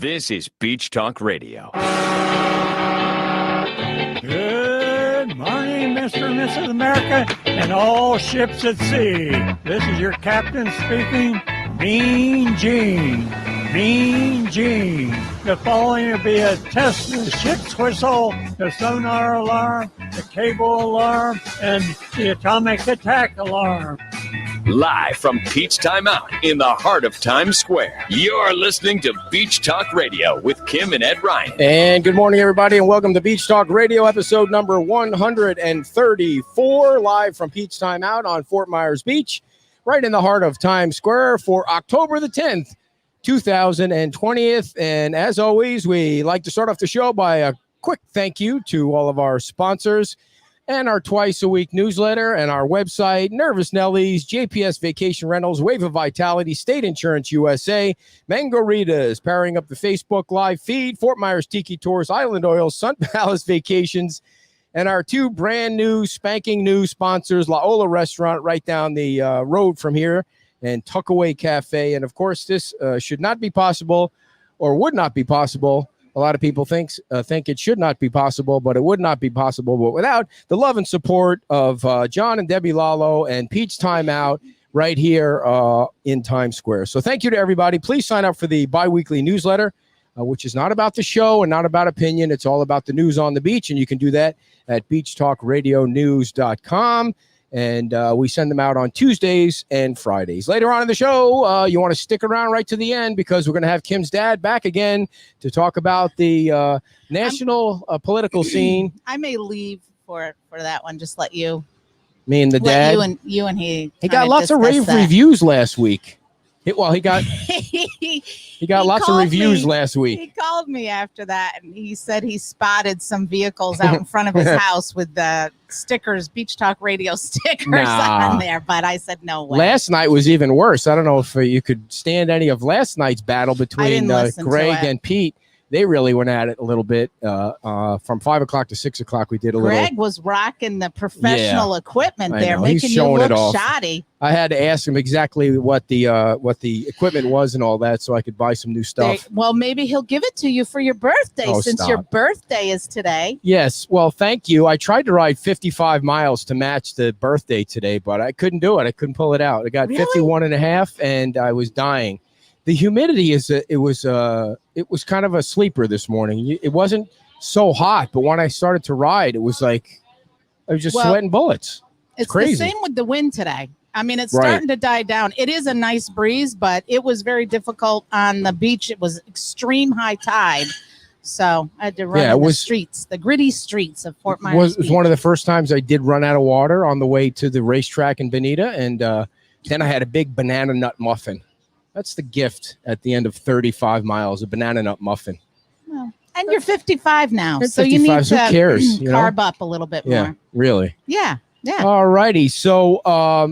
This is Beach Talk Radio. Good morning, Mr. and Mrs. America, and all ships at sea. This is your captain speaking, Mean Gene. Mean Gene. The following will be a test of the ship's whistle, the sonar alarm, the cable alarm, and the atomic attack alarm. Live from Peach Time Out in the heart of Times Square. You're listening to Beach Talk Radio with Kim and Ed Ryan. And good morning, everybody, and welcome to Beach Talk Radio, episode number 134, live from Peach Time Out on Fort Myers Beach, right in the heart of Times Square for October the 10th, 2020. And as always, we like to start off the show by a quick thank you to all of our sponsors and our twice-a-week newsletter and our website, Nervous Nellies, JPS Vacation Rentals, Wave of Vitality, State Insurance USA, Mango-Ritas, powering up the Facebook Live feed, Fort Myers Tiki Tours, Island Oil, Sun Palace Vacations, and our two brand new, spanking new sponsors, La Ola Restaurant right down the road from here, and Tuckaway Cafe. And, of course, this should not be possible or would not be possible. A lot of people think it should not be possible, but it would not be possible. But without the love and support of John and Debbie Lalo and Peach Time Out right here in Times Square. So thank you to everybody. Please sign up for the biweekly newsletter, which is not about the show and not about opinion. It's all about the news on the beach, and you can do that at beachtalkradionews.com. And we send them out on Tuesdays and Fridays. Later on in the show, you want to stick around right to the end because we're going to have Kim's dad back again to talk about the national political scene. I may leave for that one. Just let you. Me and the dad. You and he. He got lots of rave reviews last week. He got lots of reviews last week. He called me after that, and he said he spotted some vehicles out in front of his house with the stickers, Beach Talk Radio stickers on there. But I said no way. Last night was even worse. I don't know if you could stand any of last night's battle between Greg and Pete. They really went at it a little bit from 5 o'clock to 6 o'clock. We did a little. Greg was rocking the professional equipment there, making you look shoddy. I had to ask him exactly what the equipment was and all that, so I could buy some new stuff. Well, maybe he'll give it to you for your birthday, since your birthday is today. Yes. Well, thank you. I tried to ride 55 miles to match the birthday today, but I couldn't do it. I couldn't pull it out. I got 51 and a half, and I was dying. The humidity it was kind of a sleeper this morning. It wasn't so hot, but when I started to ride, it was like I was just sweating bullets. It's crazy. The same with the wind today. I mean, it's starting to die down. It is a nice breeze, but it was very difficult on the beach. It was extreme high tide. So I had to run the streets, the gritty streets of Fort Myers. It was one of the first times I did run out of water on the way to the racetrack in Bonita. And then I had a big banana nut muffin. That's the gift at the end of 35 miles, a banana nut muffin. Well, and you're 55 now, so 55, you need to carb up a little bit more. Yeah, really. Yeah. All righty. So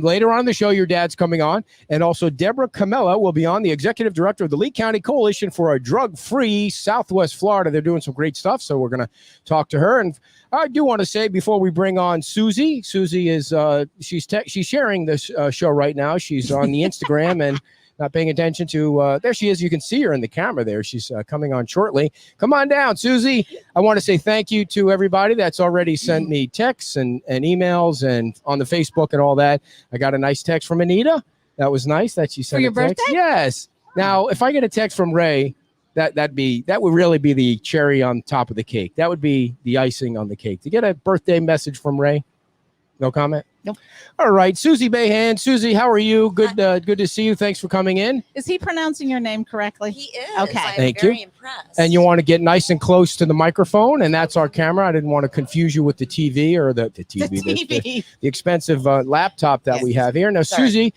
later on in the show, your dad's coming on. And also Deborah Camella will be on, the executive director of the Lee County Coalition for a Drug-Free Southwest Florida. They're doing some great stuff, so we're going to talk to her. And I do want to say before we bring on Susie is she's sharing this show right now. She's on the Instagram and not paying attention to, there she is. You can see her in the camera there. She's coming on shortly. Come on down, Susie. I want to say thank you to everybody that's already sent me texts and emails and on the Facebook and all that. I got a nice text from Anita. That was nice that she sent for your text. birthday? Yes. Now, if I get a text from Ray, that would really be the cherry on top of the cake. That would be the icing on the cake. To get a birthday message from Ray, no comment? Nope. All right, Susie Bayhan. Susie, how are you? Good to see you. Thanks for coming in. Is he pronouncing your name correctly? He is. Okay. I'm Thank very you. impressed. And you want to get nice and close to the microphone, and that's our camera. I didn't want to confuse you with the TV or the expensive laptop that we have here. Now, Susie,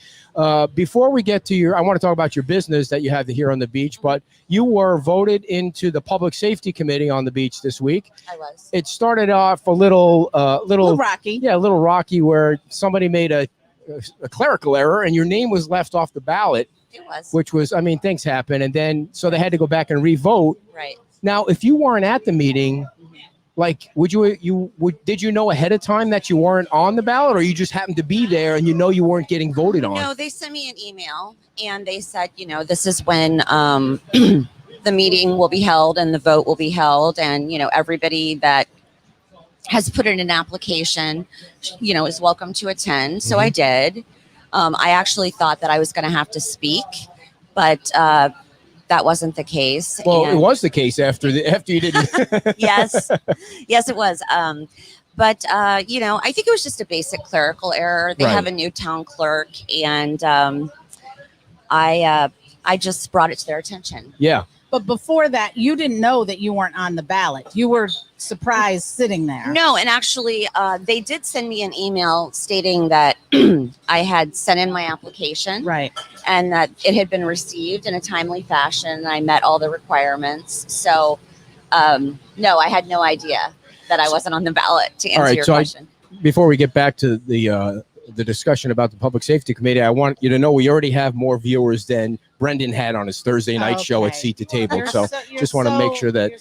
before we get to I want to talk about your business that you have here on the beach, but you were voted into the Public Safety Committee on the beach this week. I was. It started off a little rocky. Yeah, a little rocky, where somebody made a clerical error and your name was left off the ballot. It was. Which was, I mean, things happen. And then, so they had to go back and re-vote. Right. Now, if you weren't at the meeting, like, did you know ahead of time that you weren't on the ballot, or you just happened to be there and you weren't getting voted on? No, they sent me an email and they said, this is when the meeting will be held and the vote will be held, and everybody that has put in an application, is welcome to attend. So I did. I actually thought that I was going to have to speak, but that wasn't the case. Well, it was the case after you didn't. Yes, it was. But I think it was just a basic clerical error. They have a new town clerk, and I just brought it to their attention. Yeah. But before that, you didn't know that you weren't on the ballot. You were surprised sitting there. No, and actually, they did send me an email stating that I had sent in my application. Right. And that it had been received in a timely fashion. I met all the requirements. So, no, I had no idea that I wasn't on the ballot, to answer your question. Before we get back to the discussion about the Public Safety Committee, I want you to know we already have more viewers than Brendan had on his Thursday night show at Seat to Table. So just want to make sure that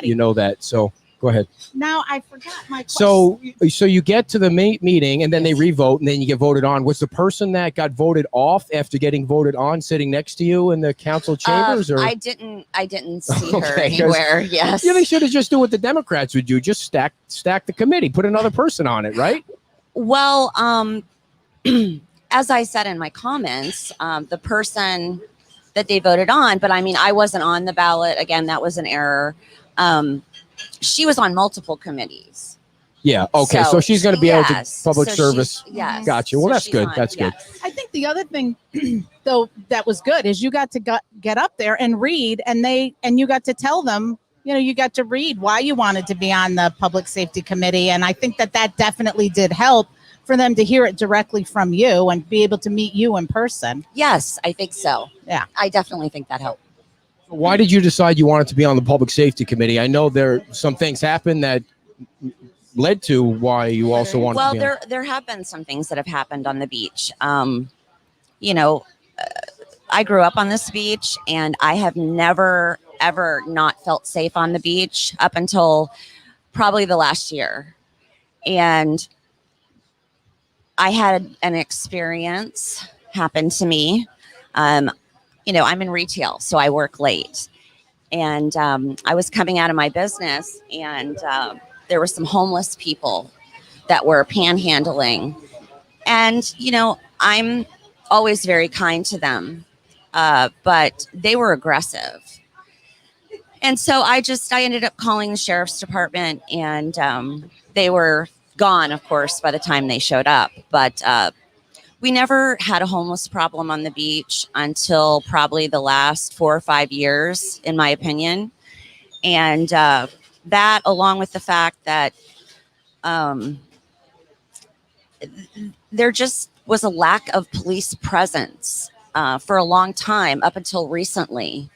you know that. So go ahead. Now I forgot my question. So you get to the meeting and then they revote and then you get voted on. Was the person that got voted off after getting voted on sitting next to you in the council chambers? Or I didn't see her anywhere. Yes. Yeah, they should have just do what the Democrats would do. Just stack the committee, put another person on it, right? Well, as I said in my comments, the person that they voted on, but I mean, I wasn't on the ballot. Again, that was an error. She was on multiple committees. Yeah. Okay. So she's going to be able to public service. Yes. Gotcha. Well, that's good. That's good. I think the other thing, though, that was good is you got to get up there and read, and you got to tell them, you got to read why you wanted to be on the Public Safety Committee. And I think that definitely did help for them to hear it directly from you and be able to meet you in person. Yes, I think so. Yeah. I definitely think that helped. Why did you decide you wanted to be on the Public Safety Committee? I know some things happened that led to why you also wanted to be on. There have been some things that have happened on the beach. I grew up on this beach, and I have never, ever not felt safe on the beach up until probably the last year. And I had an experience happen to me. I'm in retail, so I work late. And I was coming out of my business, and there were some homeless people that were panhandling. And, I'm always very kind to them, but they were aggressive. And so I ended up calling the sheriff's department, and they were gone, of course, by the time they showed up. But we never had a homeless problem on the beach until probably the last 4 or 5 years, in my opinion. And that, along with the fact that there just was a lack of police presence for a long time, up until recently,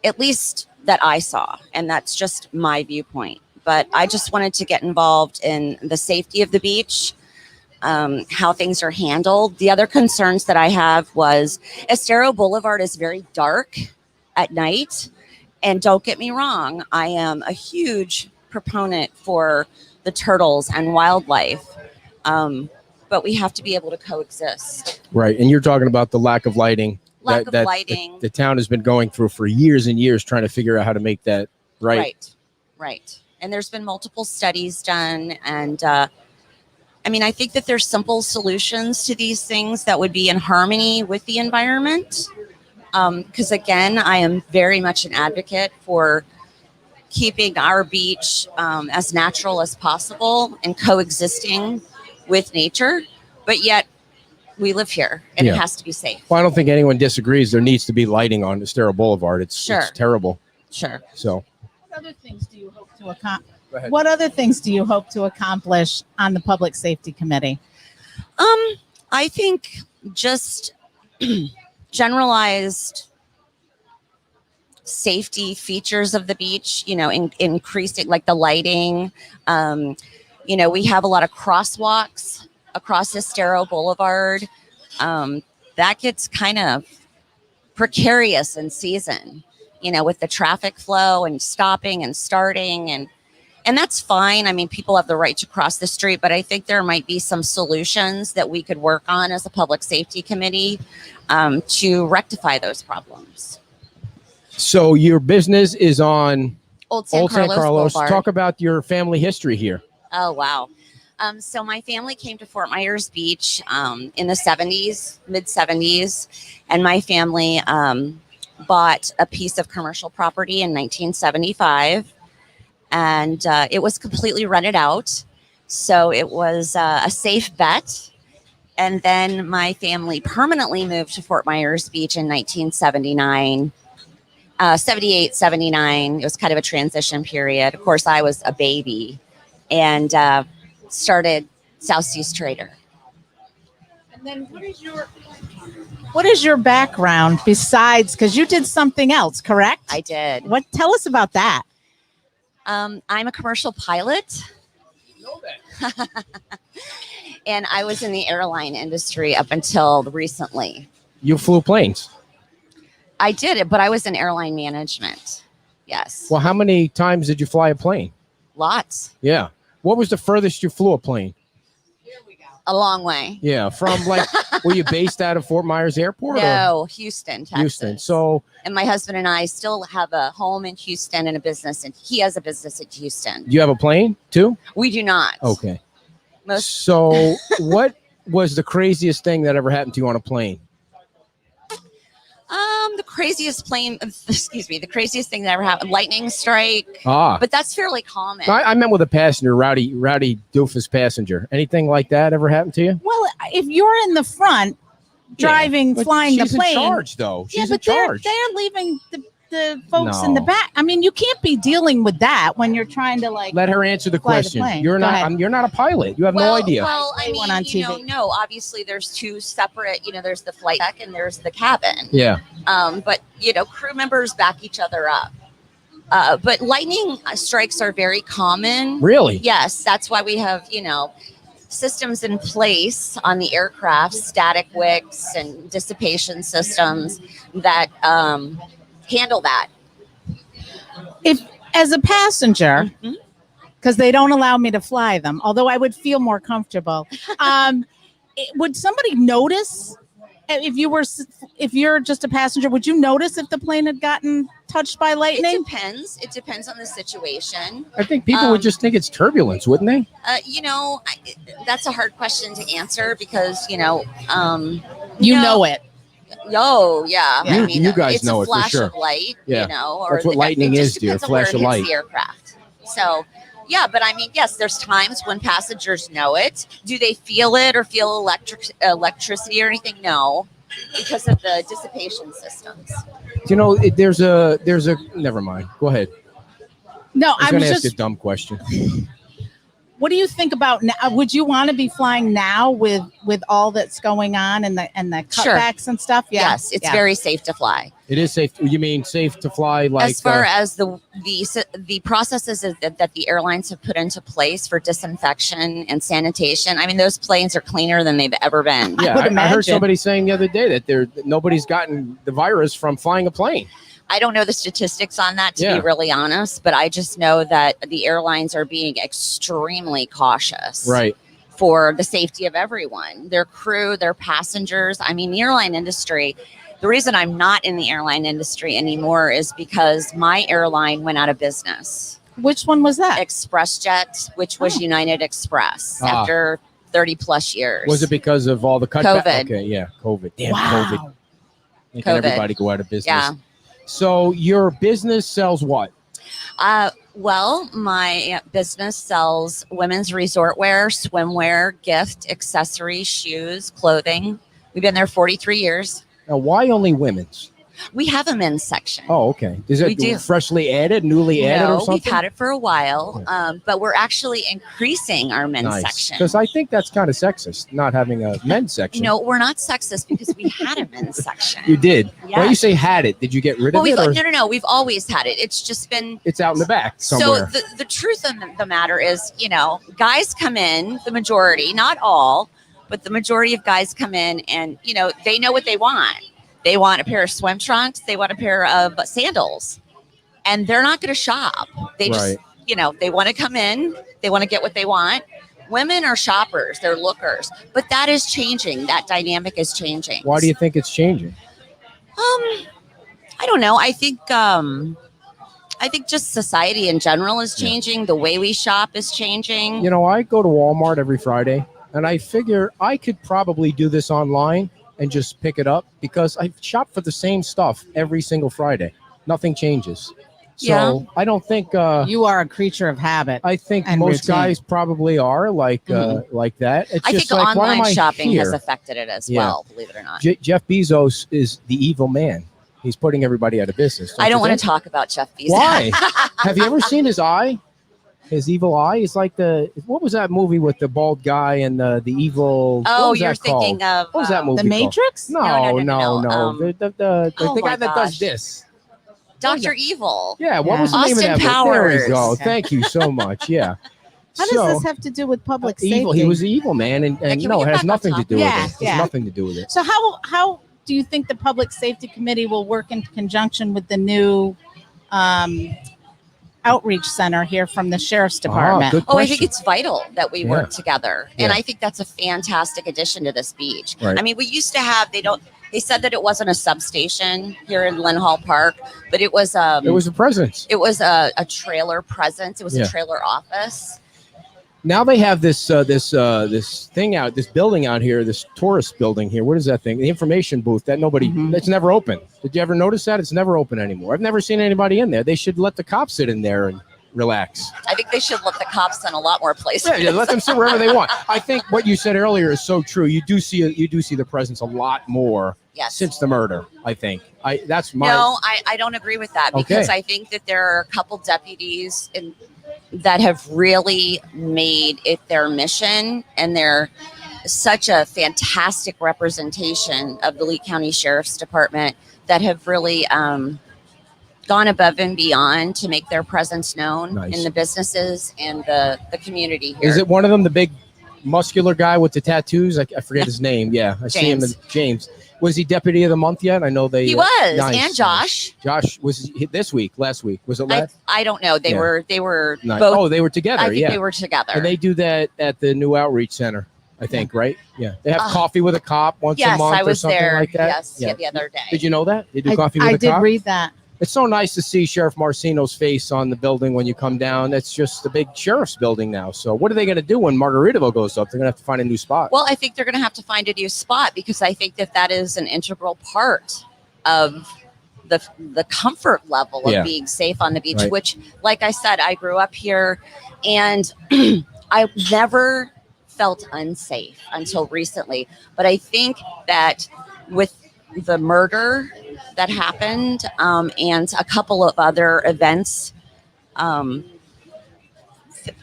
at least that I saw. And that's just my viewpoint. But I just wanted to get involved in the safety of the beach, how things are handled. The other concerns that I have was Estero Boulevard is very dark at night. And don't get me wrong, I am a huge proponent for the turtles and wildlife. But we have to be able to coexist. Right. And you're talking about the lack of lighting. Lighting. The town has been going through for years and years trying to figure out how to make that right. Right. And there's been multiple studies done. And I think that there's simple solutions to these things that would be in harmony with the environment. Because again, I am very much an advocate for keeping our beach as natural as possible and coexisting with nature. But yet we live here and it has to be safe. Well, I don't think anyone disagrees. There needs to be lighting on Estero Boulevard. It's terrible. Sure. So what other things do you hope to accomplish? What other things do you hope to accomplish on the Public Safety Committee? I think just generalized safety features of the beach, increasing like the lighting. We have a lot of crosswalks across Estero Boulevard. That gets kind of precarious in season, with the traffic flow and stopping and starting, and that's fine. People have the right to cross the street, but I think there might be some solutions that we could work on as a public safety committee to rectify those problems. So your business is on Old San Carlos Boulevard. Talk about your family history here. Oh, wow. So my family came to Fort Myers Beach in the 70s, mid 70s, and my family bought a piece of commercial property in 1975, and it was completely rented out. So it was a safe bet. And then my family permanently moved to Fort Myers Beach in 1979, 78, 79. It was kind of a transition period. Of course, I was a baby and started South Seas Trader. And then what is your background besides, because you did something else, correct? I did. Tell us about that. I'm a commercial pilot. Know that. And I was in the airline industry up until recently. You flew planes. I did it, but I was in airline management. Yes. Well, how many times did you fly a plane? Lots. Yeah. What was the furthest you flew a plane? Here we go. A long way. Yeah. From were you based out of Fort Myers Airport? No, Houston, Texas. Houston. So, and my husband and I still have a home in Houston and a business, and he has a business in Houston. do you have a plane too? We do not. Okay. So what was the craziest thing that ever happened to you on a plane? The craziest thing that ever happened, lightning strike. Ah. But that's fairly common. I meant with a passenger, rowdy doofus passenger. Anything like that ever happened to you? Well, if you're in the front driving, But flying the she's plane. in charge, though. She's yeah, in but charge. they're leaving the folks in the No. back. I mean, you can't be dealing with that when you're trying to Let her answer the fly the question. plane. You're Go not. ahead. You're not a pilot. You have no idea. Well, I They went mean, on TV. no, obviously there's two separate, there's the flight deck and there's the cabin. Yeah. But, crew members back each other up. But lightning strikes are very common. Really? Yes, that's why we have, systems in place on the aircraft, static wicks and dissipation systems that handle that. if as a passenger, Mhm. because they don't allow me to fly them, although I would feel more comfortable. Would somebody notice if you're just a passenger? Would you notice if the plane had gotten touched by lightning? It depends. It depends on the situation. I think people would just think it's turbulence, wouldn't they? That's a hard question to answer because, You know it. Oh, yeah. You guys it's know a it for flash sure. of light, Yeah. or That's what lightning it is, just dear, depends on flash where of it hits light. the aircraft. So, yeah, but I mean, yes, there's times when passengers know it. Do they feel it or feel electricity or anything? No, because of the dissipation systems. There's a. Never mind. Go ahead. No, I was I going was to ask just. a dumb question. What do you think about now? Would you want to be flying now with all that's going on and the Sure. cutbacks and stuff? Yeah. Yes, it's Yeah. very safe to fly. It is safe. You mean safe to fly? Like As far as the processes that the airlines have put into place for disinfection and sanitation, I mean, those planes are cleaner than they've ever been. yeah, would I heard imagine. somebody saying the other day that nobody's gotten the virus from flying a plane. I don't know the statistics on that, to Yeah. be really honest, but I just know that the airlines are being extremely cautious Right. for the safety of everyone, their crew, their passengers. I mean, the airline industry, the reason I'm not in the airline industry anymore is because my airline went out of business. Which one was that? ExpressJet, which was Oh. United Express, Ah. after 30 plus years. Was it because of all the cutback? COVID. Okay, yeah, COVID. Damn, Wow. COVID. Making COVID. everybody go out of business. Yeah. So your business sells what? Well, my business sells women's resort wear, swimwear, gift, accessories, shoes, clothing. We've been there 43 years. Now, why only women's? We have a men's section. Oh, okay. Is We it do. freshly added, newly added, or No, something? we've had it for a while, but we're actually increasing our men's section. Because I think that's kind of sexist, not having a men's section. No, we're not sexist because we had a men's section. You did. Yes. When you say had it, did you get rid Well, of it? Or no. We've always had it. It's just been it's out in the back somewhere? So the truth of the matter is, guys come in, the majority, not all, but the majority of guys come in and, they know what they want. They want a pair of swim trunks. They want a pair of sandals. And they're not going to shop. They just, they want to come in. They want to get what they want. Women are shoppers. They're lookers. But that is changing. That dynamic is changing. Why do you think it's changing? I I don't know. I think just society in general is changing. The way we shop is changing. You know, I go to Walmart every Friday, and I figure I could probably do this online and just pick it up because I shop for the same stuff every single Friday. Nothing changes. So I don't think you are a creature of habit. I think most routine. guys probably are like that. It's I just think like, online shopping here? has affected it as well, believe it or not. Jeff Bezos is the evil man. He's putting everybody out of business. I don't want to talk about Jeff Bezos. Why? Have you ever seen his eye? His evil eye is like what was that movie with the bald guy and the evil? Oh, what was you're that called? thinking of What was that movie The called? Matrix? No. The oh guy my that does gosh. this. Dr. Evil. Yeah, what was the name of Austin that movie? There we Powers. go. Thank you so much. Yeah. How does this have to do with public safety? Evil. He was the evil man, and can no, we it get has back on nothing to topic? do with Yeah, it. It's yeah. nothing to do with it. So how do you think the Public Safety Committee will work in conjunction with the new outreach center here from the Sheriff's Department? Good Oh, I question. think it's vital that we work together. And Yeah. I think that's a fantastic addition to this beach. Right. I mean, we used to have, they said that it wasn't a substation here in Lynn Hall Park, but it was a presence. It was a trailer presence. It was Yeah. a trailer office. Now they have this thing out, this building out here, this tourist building here. What is that thing? The information booth that that's never open. Did you ever notice that? It's never open anymore. I've never seen anybody in there. They should let the cops sit in there and relax. I think they should let the cops in a lot more places. Yeah, let them sit wherever they want. I think what you said earlier is so true. You do see the presence a lot more Yes. since the murder. I think that's my No, I don't agree with that because Okay. I think that there are a couple deputies that have really made it their mission, and they're such a fantastic representation of the Lee County Sheriff's Department that have really gone above and beyond to make their presence known Nice. in the businesses and the community here. Is it one of them, the big muscular guy with the tattoos? I forget his name. Yeah, I see him. James. Was he deputy of the month yet? I know they. He was, nice, and Josh. Josh was this week. Last week was it I, last? I don't know. They Yeah. were Nice. both. Oh, they were together. I think yeah, they were together. and they do that at the new outreach center. I think, right? Yeah, they have coffee with a cop once a yes, month I was or something there. like that. Yes, yeah, the other day. Did you know that they do coffee with I a did cop? read that. It's so nice to see Sheriff Marcino's face on the building when you come down. That's just the big sheriff's building now. So what are they going to do when Margaritaville goes up? They're going to have to find a new spot. Well, I think they're going to have to find a new spot because I think that is an integral part of the comfort level of being safe on the beach, Right. which, like I said, I grew up here and I never felt unsafe until recently. But I think that with the murder that happened and a couple of other events,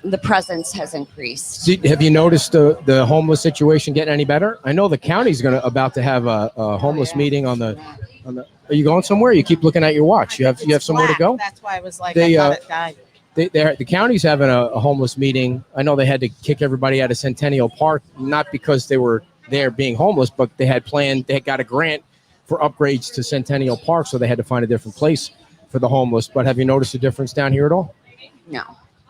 the presence has increased. Have you noticed the homeless situation getting any better? I know the county's about to have a homeless meeting on the. Are you going somewhere? You keep looking at your watch. You have somewhere to go. That's why I was like, They, I thought it died. The county's having a homeless meeting. I know they had to kick everybody out of Centennial Park, not because they were there being homeless, but they had got a grant for upgrades to Centennial Park, so they had to find a different place for the homeless. But have you noticed a difference down here at all? No.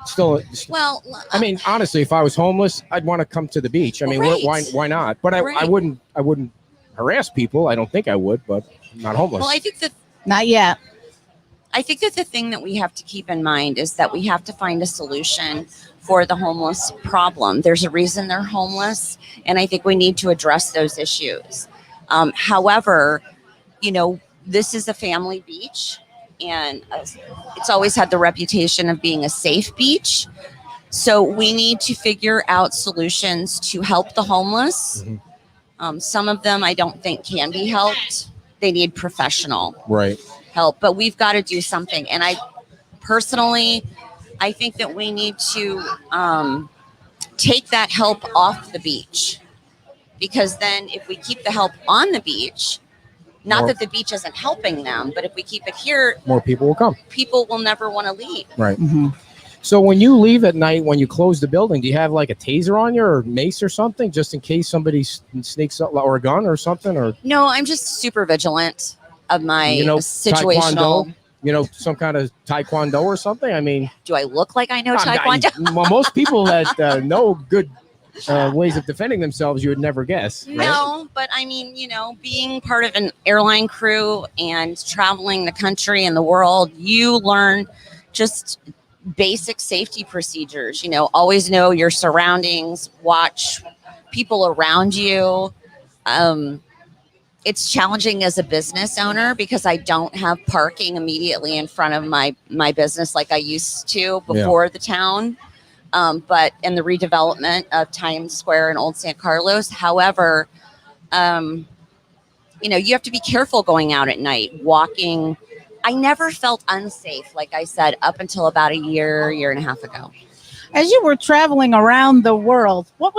Still, Well, I mean, honestly, if I was homeless, I'd want to come to the beach. I mean, Right. why not? But I Right. wouldn't harass people. I don't think I would, but I'm not homeless. well, I think that Not yet. I think that the thing that we have to keep in mind is that we have to find a solution for the homeless problem. There's a reason they're homeless, and I think we need to address those issues. However, this is a family beach, and it's always had the reputation of being a safe beach. So we need to figure out solutions to help the homeless. Some of them I don't think can be helped. They need professional Right. help, but we've got to do something. And I think that we need to take that help off the beach, because then if we keep the help on the beach, not that the beach isn't helping them, but if we keep it here, More people will come. people will never want to leave. Right. So when you leave at night, when you close the building, do you have like a taser on you or mace or something, just in case somebody sneaks up, or a gun or something? Or No, I'm just super vigilant of my situational. Taekwondo, some kind of Taekwondo or something? I mean, Do I look like I know Taekwondo? well, most people that know good ways of defending themselves you would never guess. Right? No, but I mean, being part of an airline crew and traveling the country and the world, you learn just basic safety procedures. Always know your surroundings, watch people around you. It's challenging as a business owner because I don't have parking immediately in front of my business like I used to before the town. But in the redevelopment of Times Square and Old San Carlos, however, you have to be careful going out at night, walking. I never felt unsafe, like I said, up until about a year and a half ago. As you were traveling around the world, what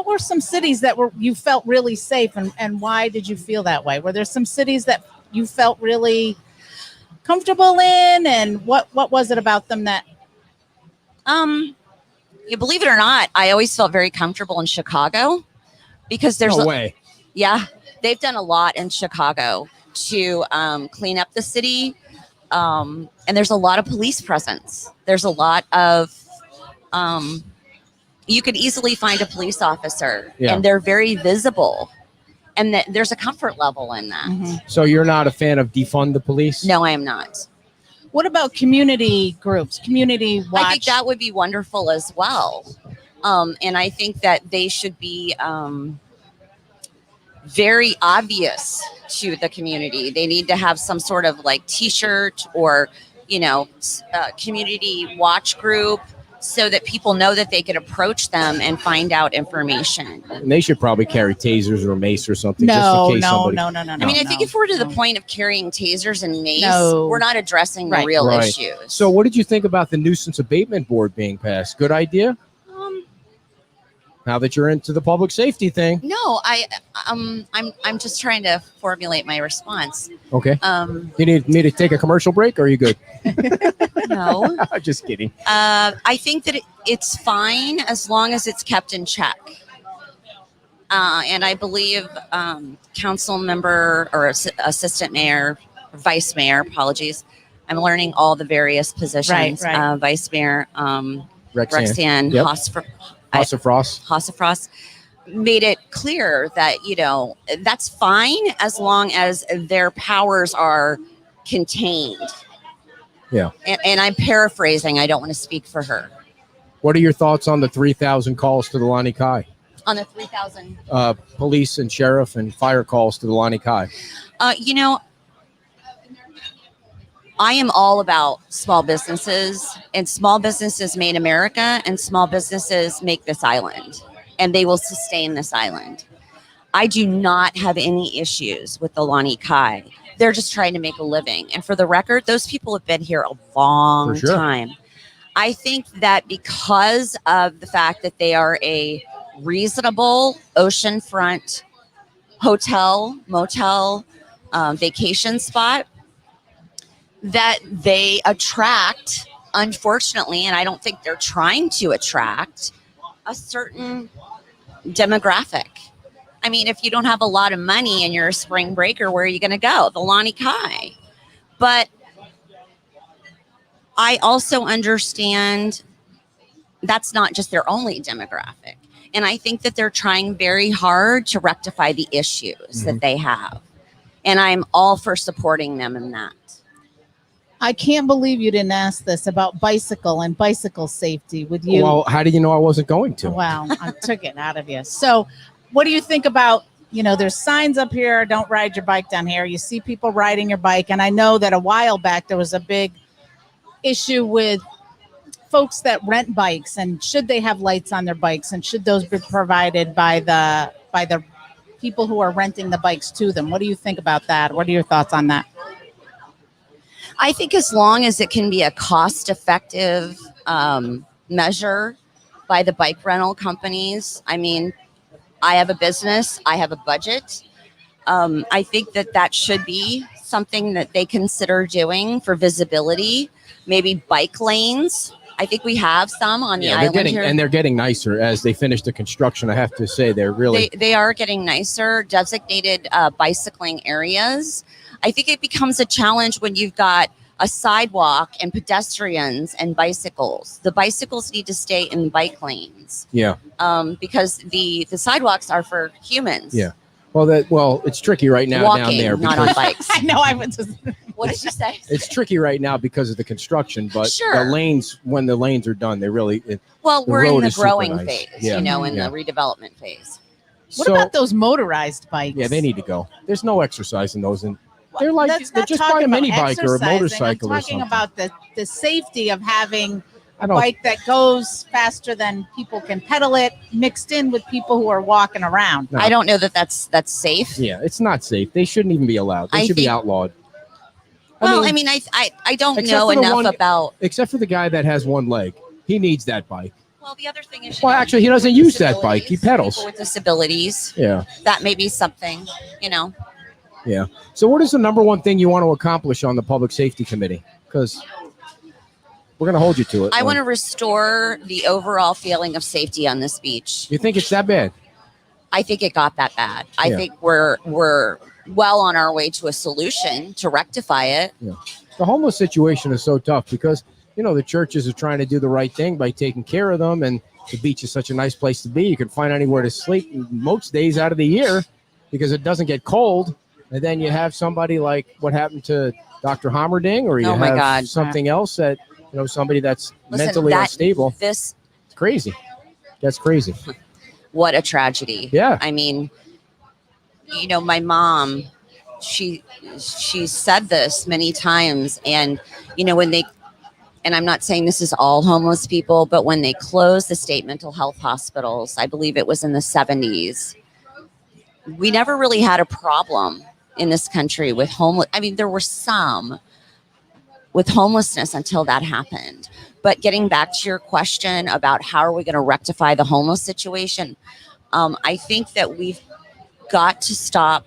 were some cities that you felt really safe, and why did you feel that way? Were there some cities that you felt really comfortable in, and what was it about them that? You believe it or not, I always felt very comfortable in Chicago because there's no way. Yeah, they've done a lot in Chicago to clean up the city, and there's a lot of police presence. There's a lot of you could easily find a police officer, and they're very visible, and there's a comfort level in that. Mm-hmm. So you're not a fan of defund the police? No, I am not. What about community groups, community watch? I think that would be wonderful as well. And I think that they should be very obvious to the community. They need to have some sort of like T-shirt or, community watch group so that people know that they could approach them and find out information. And they should probably carry tasers or mace or something. No. I mean, I think if we're to the point of carrying tasers and mace, we're not addressing the real issues. So what did you think about the nuisance abatement board being passed? Good idea? Now that you're into the public safety thing. No, I'm just trying to formulate my response. Okay. You need me to take a commercial break, or are you good? No. Just kidding. I think that it's fine as long as it's kept in check. And I believe council member or assistant mayor, vice mayor, apologies. I'm learning all the various positions. Right. Vice mayor, Rexanne Hossafrost made it clear that, that's fine as long as their powers are contained. Yeah. And I'm paraphrasing. I don't want to speak for her. What are your thoughts on the 3,000 calls to the Lani Kai? On the 3,000? Police and sheriff and fire calls to the Lani Kai. I am all about small businesses, and small businesses made America, and small businesses make this island, and they will sustain this island. I do not have any issues with the Lani Kai. They're just trying to make a living. And for the record, those people have been here a long time. I think that because of the fact that they are a reasonable oceanfront hotel, motel, vacation spot, that they attract, unfortunately, and I don't think they're trying to attract, a certain demographic. I mean, if you don't have a lot of money and you're a spring breaker, where are you going to go? The Lani Kai. But I also understand that's not just their only demographic. And I think that they're trying very hard to rectify the issues that they have. And I'm all for supporting them in that. I can't believe you didn't ask this about bicycle and bicycle safety with you. Well, how did you know I wasn't going to? Wow, I took it out of you. So what do you think about, there's signs up here, don't ride your bike down here. You see people riding your bike. And I know that a while back, there was a big issue with folks that rent bikes, and should they have lights on their bikes, and should those be provided by the people who are renting the bikes to them? What do you think about that? What are your thoughts on that? I think as long as it can be a cost-effective measure by the bike rental companies. I mean, I have a business. I have a budget. I think that should be something that they consider doing for visibility. Maybe bike lanes. I think we have some on the island here. And they're getting nicer as they finish the construction. I have to say, they're really... They are getting nicer, designated bicycling areas. I think it becomes a challenge when you've got a sidewalk and pedestrians and bicycles. The bicycles need to stay in bike lanes. Yeah. Because the sidewalks are for humans. Yeah. Well, it's tricky right now Walking, down there. not on bikes. I know. I was just. What did you say? It's tricky right now because of the construction, but Sure. the lanes, when the lanes are done, they really. Well, the we're in road the is super growing nice. phase, Yeah. in the redevelopment phase. What about those motorized bikes? Yeah, they need to go. There's no exercise in those, and they're like That's they're not just talking buy a about mini bike or a exercising. motorcycle or I'm talking something. about the safety of having I a don't. bike that goes faster than people can pedal it, mixed in with people who are walking around. No. I don't know that that's safe. Yeah, it's not safe. They shouldn't even be allowed. They I should be think- outlawed. Well, I mean, I don't except know for the enough one- about. Except for the guy that has one leg, he needs that bike. Well, the other thing is. Well, actually, he doesn't use that bike. He pedals. People with disabilities. Yeah, That may be something, yeah. So, what is the number one thing you want to accomplish on the Public Safety Committee? Because we're going to hold you to it. I want to restore the overall feeling of safety on this beach. You think it's that bad? I think it got that bad. I Yeah. think we're well on our way to a solution to rectify it. The homeless situation is so tough because the churches are trying to do the right thing by taking care of them, and the beach is such a nice place to be. You can find anywhere to sleep most days out of the year because it doesn't get cold. And then you have somebody like what happened to Dr. Hammerding, or you Oh my have God. something else that somebody that's Listen, mentally unstable. This, It's crazy. That's crazy. what a tragedy. Yeah. I mean, my mom, she said this many times, and and I'm not saying this is all homeless people, but when they closed the state mental health hospitals, I believe it was in the 70s, we never really had a problem in this country with homeless. I mean, there were some with homelessness until that happened. But getting back to your question about how are we going to rectify the homeless situation, I think that we've got to stop.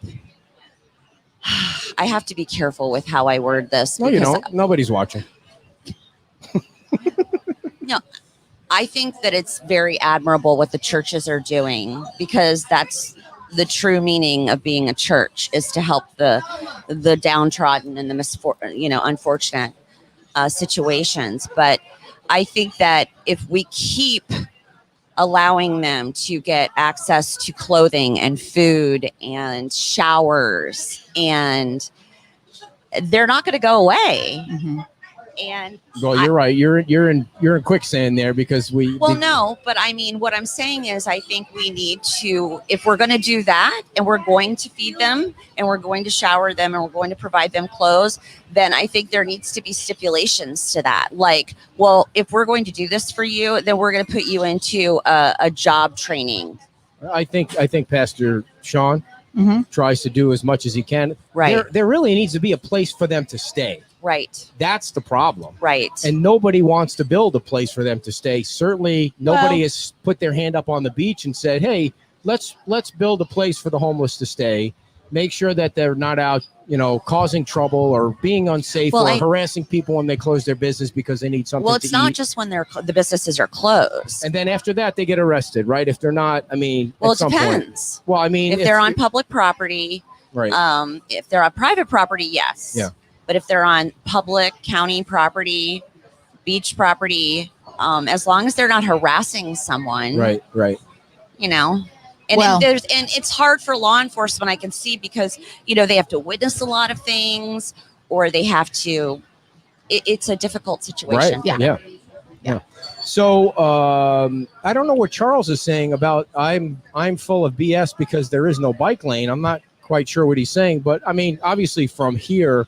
I have to be careful with how I word this. No, you because don't. Nobody's watching. I think that it's very admirable what the churches are doing, because that's the true meaning of being a church, is to help the downtrodden and the unfortunate situations. But I think that if we keep allowing them to get access to clothing and food and showers, and they're not going to go away. Mm-hmm. And Well, you're right. You're in quicksand there because no, but I mean, what I'm saying is, I think we need to, if we're going to do that, and we're going to feed them, and we're going to shower them, and we're going to provide them clothes, then I think there needs to be stipulations to that. Like, well, if we're going to do this for you, then we're going to put you into a job training. I think Pastor Sean Mm-hmm. tries to do as much as he can. Right. There really needs to be a place for them to stay. Right. That's the problem. Right. And nobody wants to build a place for them to stay. Certainly nobody has put their hand up on the beach and said, hey, let's build a place for the homeless to stay. Make sure that they're not out, causing trouble or being unsafe or harassing people when they close their business because they need something to eat. Well, it's not just when the businesses are closed. And then after that, they get arrested, right? If they're not, Well, at it some depends. point. Well, If they're on public property, right. If they're on private property, yes. Yeah. But if they're on public county property, beach property, as long as they're not harassing someone, Right. And Well- it's hard for law enforcement, I can see, because they have to witness a lot of things, or they have to. It's a difficult situation. Right. Yeah. So I don't know what Charles is saying about I'm full of BS because there is no bike lane. I'm not quite sure what he's saying, but I mean, obviously from here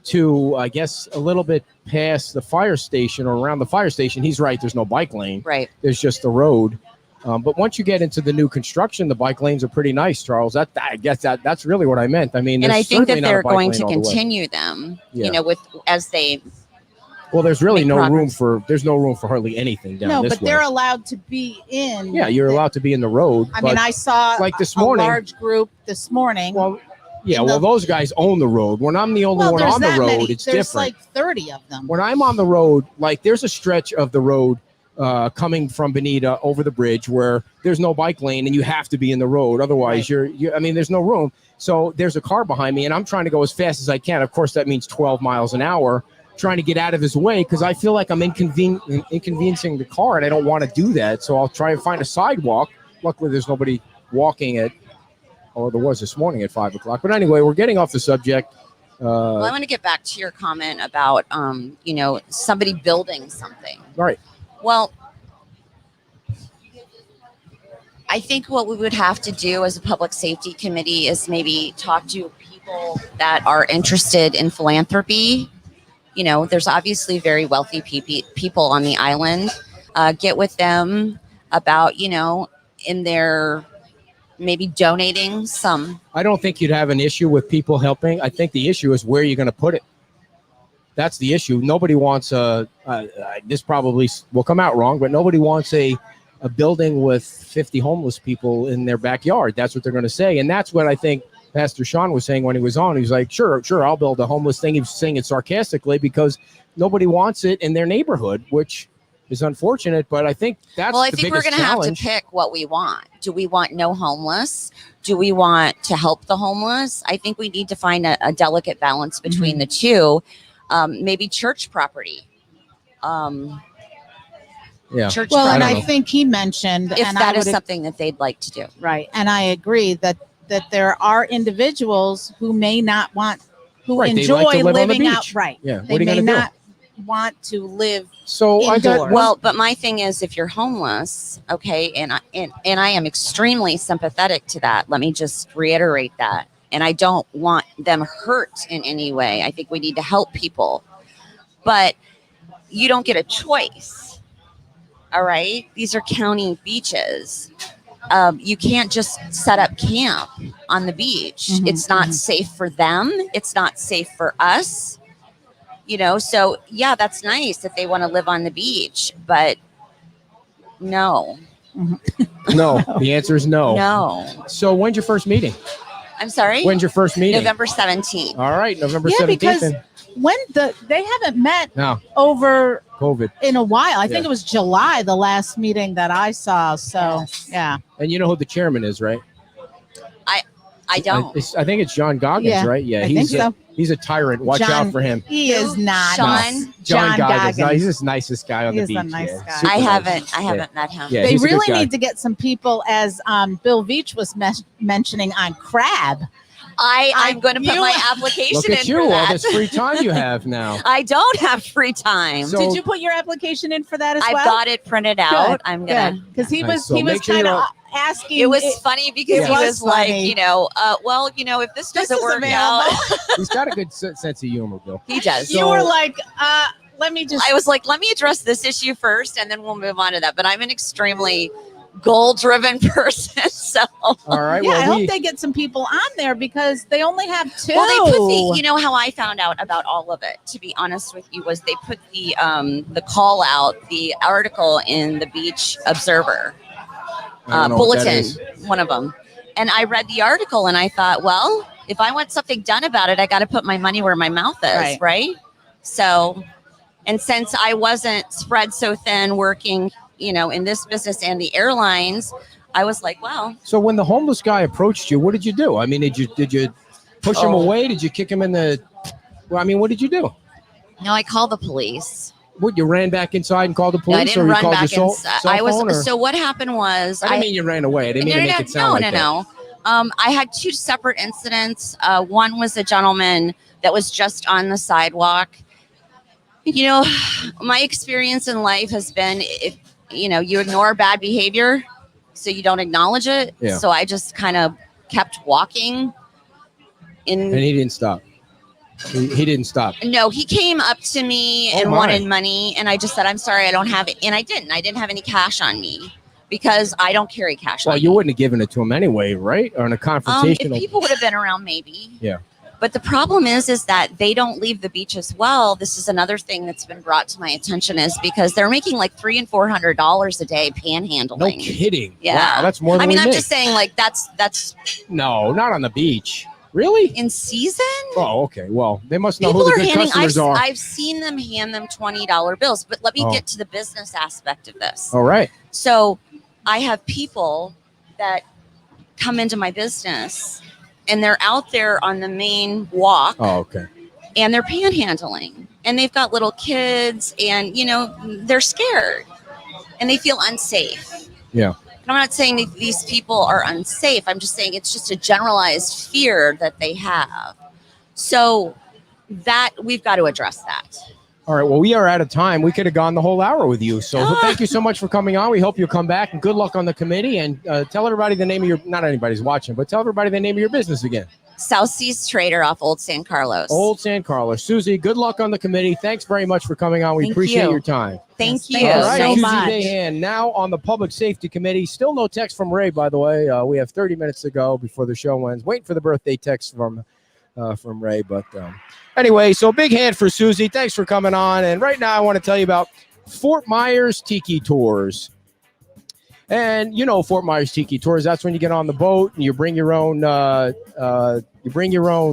to, I guess, a little bit past the fire station or around the fire station, he's right. There's no bike lane. Right. There's just the road. But once you get into the new construction, the bike lanes are pretty nice, Charles. I guess that's really what I meant. I mean, And I think that certainly not a they're bike going lane to all the way. continue them, Yeah. as they. Well, there's really make no room progress. there's no room for hardly anything down No, this but way. they're allowed to be in. Yeah, you're allowed to be in the road. I but, mean, I saw like this a morning- large group this morning. well, yeah, in well, the- those guys own the road. When I'm the only one there's on the that road, many. it's There's different. like 30 of them. When I'm on the road, like there's a stretch of the road coming from Bonita over the bridge where there's no bike lane and you have to be in the road. Otherwise, Right. there's no room. So there's a car behind me and I'm trying to go as fast as I can. Of course, that means 12 miles an hour. trying to get out of his way because I feel like I'm inconveniencing the car, and I don't want to do that. So I'll try and find a sidewalk. Luckily, there's nobody walking it. Or there was this morning at 5 o'clock. But anyway, we're getting off the subject. Well, I want to get back to your comment about, somebody building something. Right. Well, I think what we would have to do as a public safety committee is maybe talk to people that are interested in philanthropy. There's obviously very wealthy people on the island. Get with them about, in their maybe donating some. I don't think you'd have an issue with people helping. I think the issue is where you're going to put it. That's the issue. Nobody wants this probably will come out wrong, but nobody wants a building with 50 homeless people in their backyard. That's what they're going to say. And that's what I think Pastor Sean was saying when he was on. He was like, sure, I'll build a homeless thing. He was saying it sarcastically because nobody wants it in their neighborhood, which is unfortunate, but I think that's well, I the think we're biggest going to have to challenge. pick what we want. Do we want no homeless? Do we want to help the homeless? I think we need to find a delicate balance between the two. Maybe church property. Church well, property. and I think he mentioned if and that I is would- something that they'd like to do. right, and I agree that there are individuals who may not want, who Right, they enjoy like to live on the living out. beach. Right, Yeah, what they are you may gonna do? not want to live. So I got Indoors. Well, but my thing is, if you're homeless, okay, and I am extremely sympathetic to that. Let me just reiterate that. And I don't want them hurt in any way. I think we need to help people, but you don't get a choice. All right, these are county beaches. You can't just set up camp on the beach. It's not safe for them. It's not safe for us. So yeah, that's nice if they want to live on the beach, but no. no. The answer is no. No. So when's your first meeting? I'm sorry? When's your first meeting? November 17th. All right, November Yeah, 17th. because then. when they haven't met No, over COVID. in a while. I think Yeah. it was July, the last meeting that I saw. So yeah, And you know who the chairman is, right? I don't. I think it's John Goggins, Yeah, right? Yeah, I he's think so. He's a tyrant. Watch John- out for him. he is not. Sean? John Goggins. No, Goggins. he's the nicest guy on He the is beach. a nice yeah. guy. Super I nice. haven't met him. Yeah, They he's a good really guy. need to get some people, as Bill Veach was mentioning, on crab. I'm going to put you- my application Look in at you, for all that. this free time you have now. I don't have free time. So- Did you put your application in for that as I've well? got it printed out. I'm gonna. because he Nice. was So he was make sure you kind of don't- asking. It was funny because it he was was like, funny. if this This doesn't is work available. out, He's got a good sense of humor, Bill. he does. You were like, let me just. I was like, let me address this issue first, and then we'll move on to that. But I'm an extremely goal-driven person, so. All right. yeah, I well, hope they get some people on there because they only have two. Well, they put you know how I found out about all of it, to be honest with you, was they put the call out, the article in the Beach Observer I don't know what that bulletin, is. one of them. And I read the article and I thought, well, if I want something done about it, I got to put my money where my mouth is, right? So, and since I wasn't spread so thin working, in this business and the airlines, I was like, well, So when the homeless guy approached you, what did you do? I mean, did you push him Oh. away? Did you kick him in the? Well, I mean, what did you do? no, I called the police. What, you ran back inside and called the No, police, I or didn't you run called back your inside. cell phone? Or? So what happened was, I didn't mean you ran away. I didn't mean to make it sound like that. No. I had two separate incidents. One was a gentleman that was just on the sidewalk. My experience in life has been, if you ignore bad behavior, so you don't acknowledge it. Yeah. So I just kind of kept walking. And he didn't stop. He didn't stop. No, he came up to me Oh, and my. wanted money, and I just said, "I'm sorry, I don't have it," and I didn't. I didn't have any cash on me because I don't carry cash. Well, on you me. wouldn't have given it to him anyway, right? Or in a If confrontational. people would have been around, maybe. Yeah. But the problem is that they don't leave the beach as well. This is another thing that's been brought to my attention, is because they're making like $300 and $400 a day panhandling. No kidding. Yeah. Wow, that's more than I mean, we I'm make. just saying, like that's No, not on the beach. Really? in season. Oh, okay. Well, they must know People who the are good handing. customers are. I've seen them hand them $20 bills. But let me Oh. get to the business aspect of this. All right. So I have people that come into my business and they're out there on the main walk Oh, okay. and they're panhandling. and they've got little kids, and they're scared and they feel unsafe. Yeah. And I'm not saying that these people are unsafe. I'm just saying it's just a generalized fear that they have. So that we've got to address that. All right. Well, we are out of time. We could have gone the whole hour with you. So thank you so much for coming on. We hope you'll come back, and good luck on the committee. And tell everybody the name of your, not anybody's watching, but tell everybody the name of your business again. South Seas Trader off Old San Carlos. Old San Carlos. Susie, good luck on the committee. Thanks very much for coming on. We appreciate your time. Thank you All right, so Susie much. Mahan, now on the Public Safety Committee. Still no text from Ray, by the way. We have 30 minutes to go before the show ends. Waiting for the birthday text from Ray. But anyway, so big hand for Susie. Thanks for coming on. And right now I want to tell you about Fort Myers Tiki Tours. And Fort Myers Tiki Tours, that's when you get on the boat and you bring your own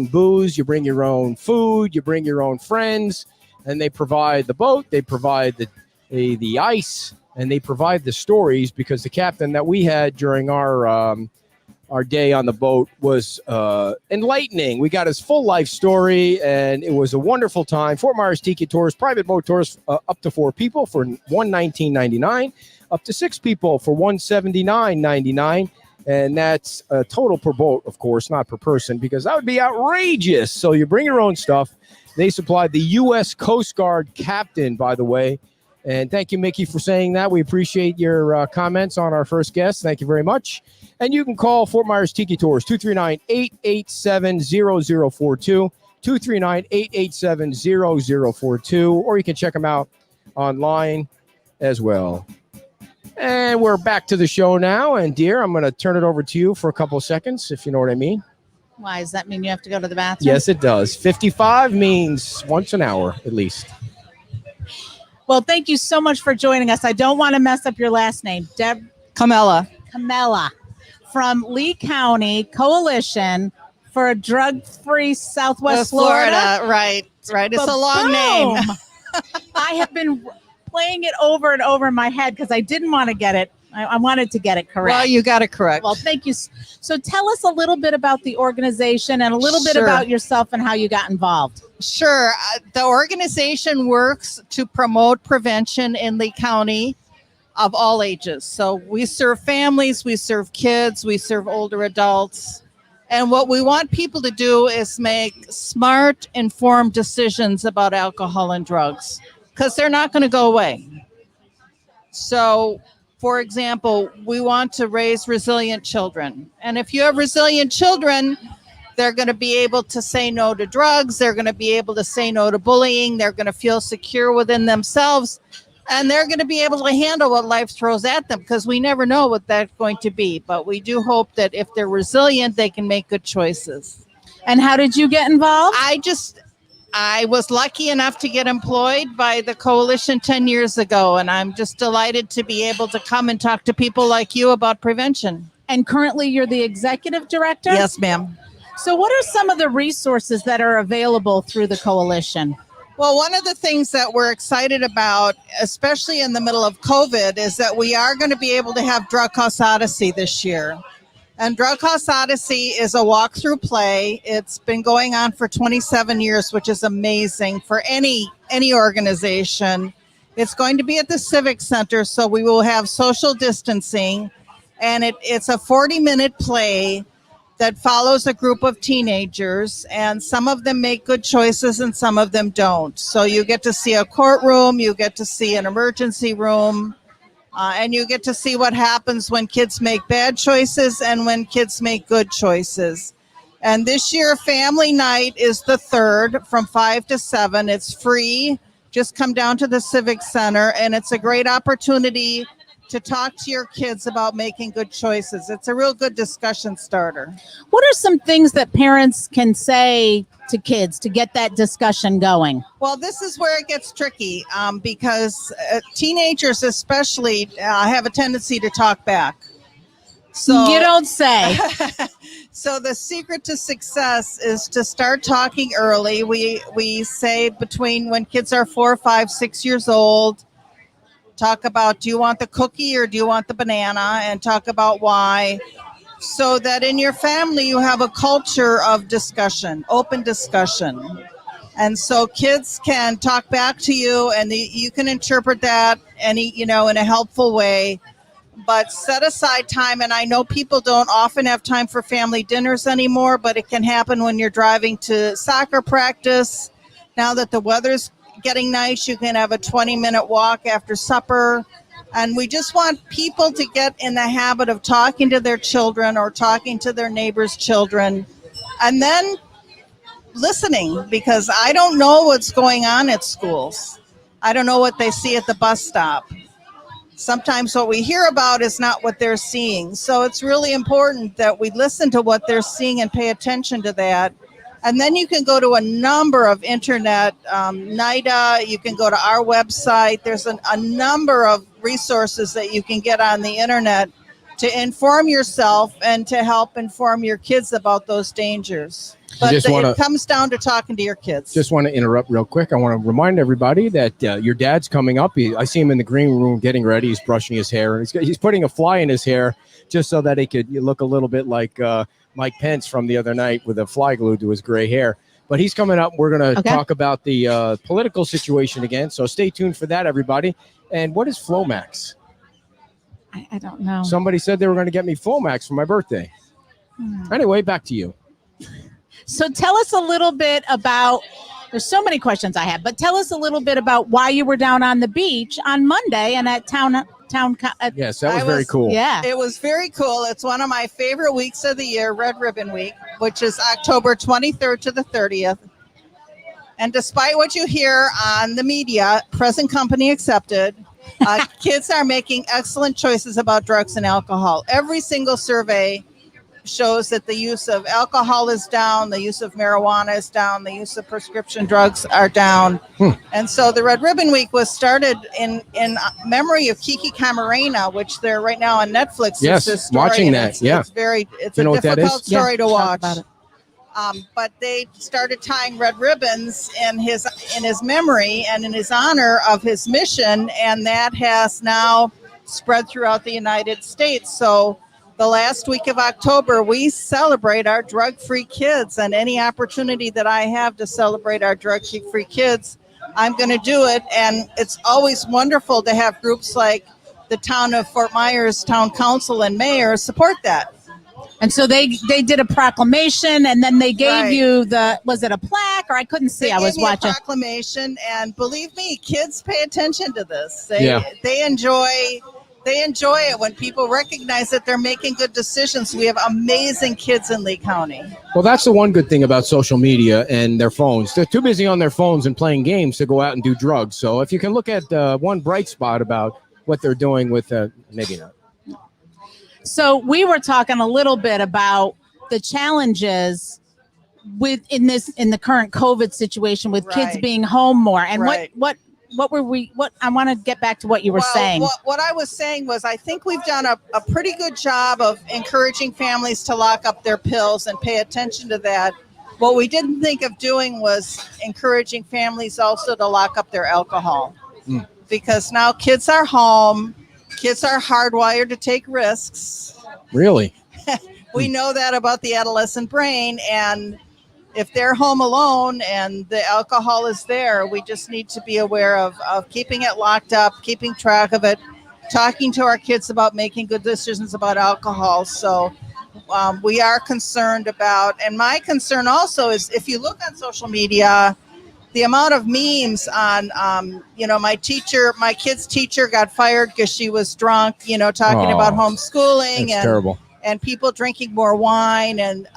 booze, you bring your own food, you bring your own friends, and they provide the boat, they provide the ice, and they provide the stories, because the captain that we had during our day on the boat was enlightening. We got his full life story, and it was a wonderful time. Fort Myers Tiki Tours, private boat tours up to 4 people for $119.99. Up to 6 people for $179.99, and that's a total per boat, of course, not per person, because that would be outrageous. So you bring your own stuff. They supplied the U.S. Coast Guard captain, by the way, and thank you, Mickey, for saying that. We appreciate your comments on our first guest. Thank you very much. And you can call Fort Myers Tiki Tours 239-887-0042, 239-887-0042, or you can check them out online as well. And we're back to the show now. And, dear, I'm going to turn it over to you for a couple of seconds, if you know what I mean. Why? Does that mean you have to go to the bathroom? Yes, it does. 55 means once an hour, at least. Well, thank you so much for joining us. I don't want to mess up your last name. Camella from Lee County Coalition for a Drug-Free Southwest Florida. Right. It's a long name. I have been playing it over and over in my head because I didn't want to get it. I wanted to get it correct. Well, you got it correct. Well, thank you. So tell us a little bit about the organization and a little bit about yourself and how you got involved. Sure. The organization works to promote prevention in Lee County of all ages. So we serve families, we serve kids, we serve older adults. And what we want people to do is make smart, informed decisions about alcohol and drugs, because they're not going to go away. So, for example, we want to raise resilient children. And if you have resilient children, they're going to be able to say no to drugs. They're going to be able to say no to bullying. They're going to feel secure within themselves. And they're going to be able to handle what life throws at them, because we never know what that's going to be. But we do hope that if they're resilient, they can make good choices. And how did you get involved? I was lucky enough to get employed by the coalition 10 years ago, and I'm just delighted to be able to come and talk to people like you about prevention. And currently you're the executive director? Yes, ma'am. So what are some of the resources that are available through the coalition? Well, one of the things that we're excited about, especially in the middle of COVID, is that we are going to be able to have Drug House Odyssey this year. And Drug House Odyssey is a walkthrough play. It's been going on for 27 years, which is amazing for any organization. It's going to be at the Civic Center, so we will have social distancing. And it's a 40-minute play that follows a group of teenagers, and some of them make good choices and some of them don't. So you get to see a courtroom, you get to see an emergency room, and you get to see what happens when kids make bad choices and when kids make good choices. And this year, family night is the 3rd from 5 to 7. It's free. Just come down to the Civic Center, and it's a great opportunity to talk to your kids about making good choices. It's a real good discussion starter. What are some things that parents can say to kids to get that discussion going? Well, this is where it gets tricky because teenagers especially have a tendency to talk back. So you don't say. So the secret to success is to start talking early. We say between when kids are 4, 5, 6 years old, talk about, do you want the cookie or do you want the banana, and talk about why, so that in your family you have a culture of discussion, open discussion. And so kids can talk back to you, and you can interpret that in a helpful way. But set aside time, and I know people don't often have time for family dinners anymore, but it can happen when you're driving to soccer practice. Now that the weather's getting nice, you can have a 20-minute walk after supper. And we just want people to get in the habit of talking to their children or talking to their neighbors' children, and then listening, because I don't know what's going on at schools. I don't know what they see at the bus stop. Sometimes what we hear about is not what they're seeing. So it's really important that we listen to what they're seeing and pay attention to that. And then you can go to a number of internet, NIDA, you can go to our website. There's a number of resources that you can get on the internet to inform yourself and to help inform your kids about those dangers. But it comes down to talking to your kids. Just want to interrupt real quick. I want to remind everybody that your dad's coming up. I see him in the green room getting ready. He's brushing his hair. He's putting a fly in his hair just so that he could look a little bit like Mike Pence from the other night with a fly glued to his gray hair. But he's coming up. We're going to talk about the political situation again. So stay tuned for that, everybody. And what is Flomax? I don't know. Somebody said they were going to get me Flomax for my birthday. Anyway, back to you. So tell us a little bit about, there's so many questions I have, but tell us a little bit about why you were down on the beach on Monday and at town. Yes, that was very cool. Yeah. It was very cool. It's one of my favorite weeks of the year, Red Ribbon Week, which is October 23rd to the 30th. And despite what you hear on the media, present company accepted, kids are making excellent choices about drugs and alcohol. Every single survey shows that the use of alcohol is down, the use of marijuana is down, the use of prescription drugs are down. And so the Red Ribbon Week was started in memory of Kiki Camarena, which they're right now on Netflix. Yes, watching that. It's a difficult story to watch. But they started tying red ribbons in his memory and in his honor of his mission, and that has now spread throughout the United States. So the last week of October, we celebrate our drug-free kids, and any opportunity that I have to celebrate our drug-free kids, I'm going to do it. And it's always wonderful to have groups like the town of Fort Myers Town Council and Mayor support that. And so they did a proclamation, and then they gave you was it a plaque, or I couldn't see? I was watching. A proclamation, and believe me, kids pay attention to this. They enjoy it when people recognize that they're making good decisions. We have amazing kids in Lee County. Well, that's the one good thing about social media and their phones. They're too busy on their phones and playing games to go out and do drugs. So if you can look at one bright spot about what they're doing with, maybe not. So we were talking a little bit about the challenges in the current COVID situation with kids being home more. And what I want to get back to what you were saying. What I was saying was, I think we've done a pretty good job of encouraging families to lock up their pills and pay attention to that. What we didn't think of doing was encouraging families also to lock up their alcohol. Because now kids are home. Kids are hardwired to take risks. Really? We know that about the adolescent brain. And if they're home alone and the alcohol is there, we just need to be aware of keeping it locked up, keeping track of it, talking to our kids about making good decisions about alcohol. So we are concerned about, and my concern also is, if you look on social media, the amount of memes on, my kid's teacher got fired because she was drunk, talking about homeschooling and people drinking more wine. And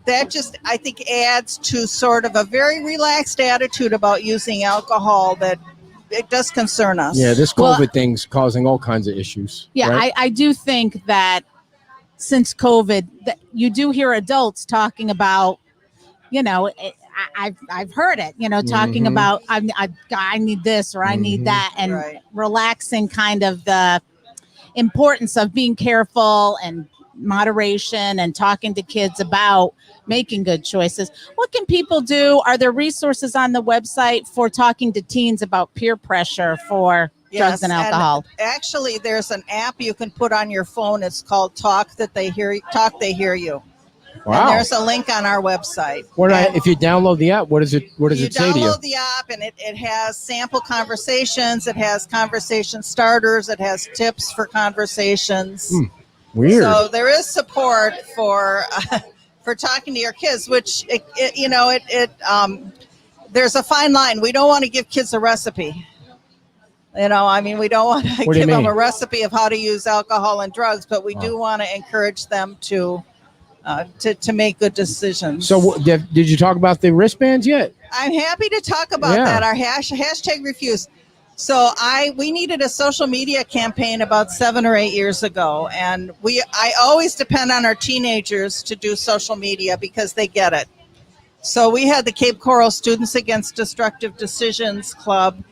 that just, I think, adds to sort of a very relaxed attitude about using alcohol that it does concern us. Yeah, this COVID thing's causing all kinds of issues. Yeah, right? I do think that since COVID, that you do hear adults talking about, I've heard it, talking about I need this or I need that, and relaxing kind of the importance of being careful and moderation and talking to kids about making good choices. What can people do? Are there resources on the website for talking to teens about peer pressure for drugs and alcohol? And actually, there's an app you can put on your phone. It's called Talk They Hear You. Wow. And there's a link on our website. If you download the app, what does it say to you? You download the app, and it has sample conversations. It has conversation starters. It has tips for conversations. Weird. So there is support for talking to your kids, which there's a fine line. We don't want to give kids a recipe. We don't want to give them a recipe of how to use alcohol and drugs, but we do want to encourage them to make good decisions. So did you talk about the wristbands yet? I'm happy to talk about that. Our hashtag refuse. So we needed a social media campaign about 7 or 8 years ago, and I always depend on our teenagers to do social media because they get it. So we had the Cape Coral Students Against Destructive Decisions Club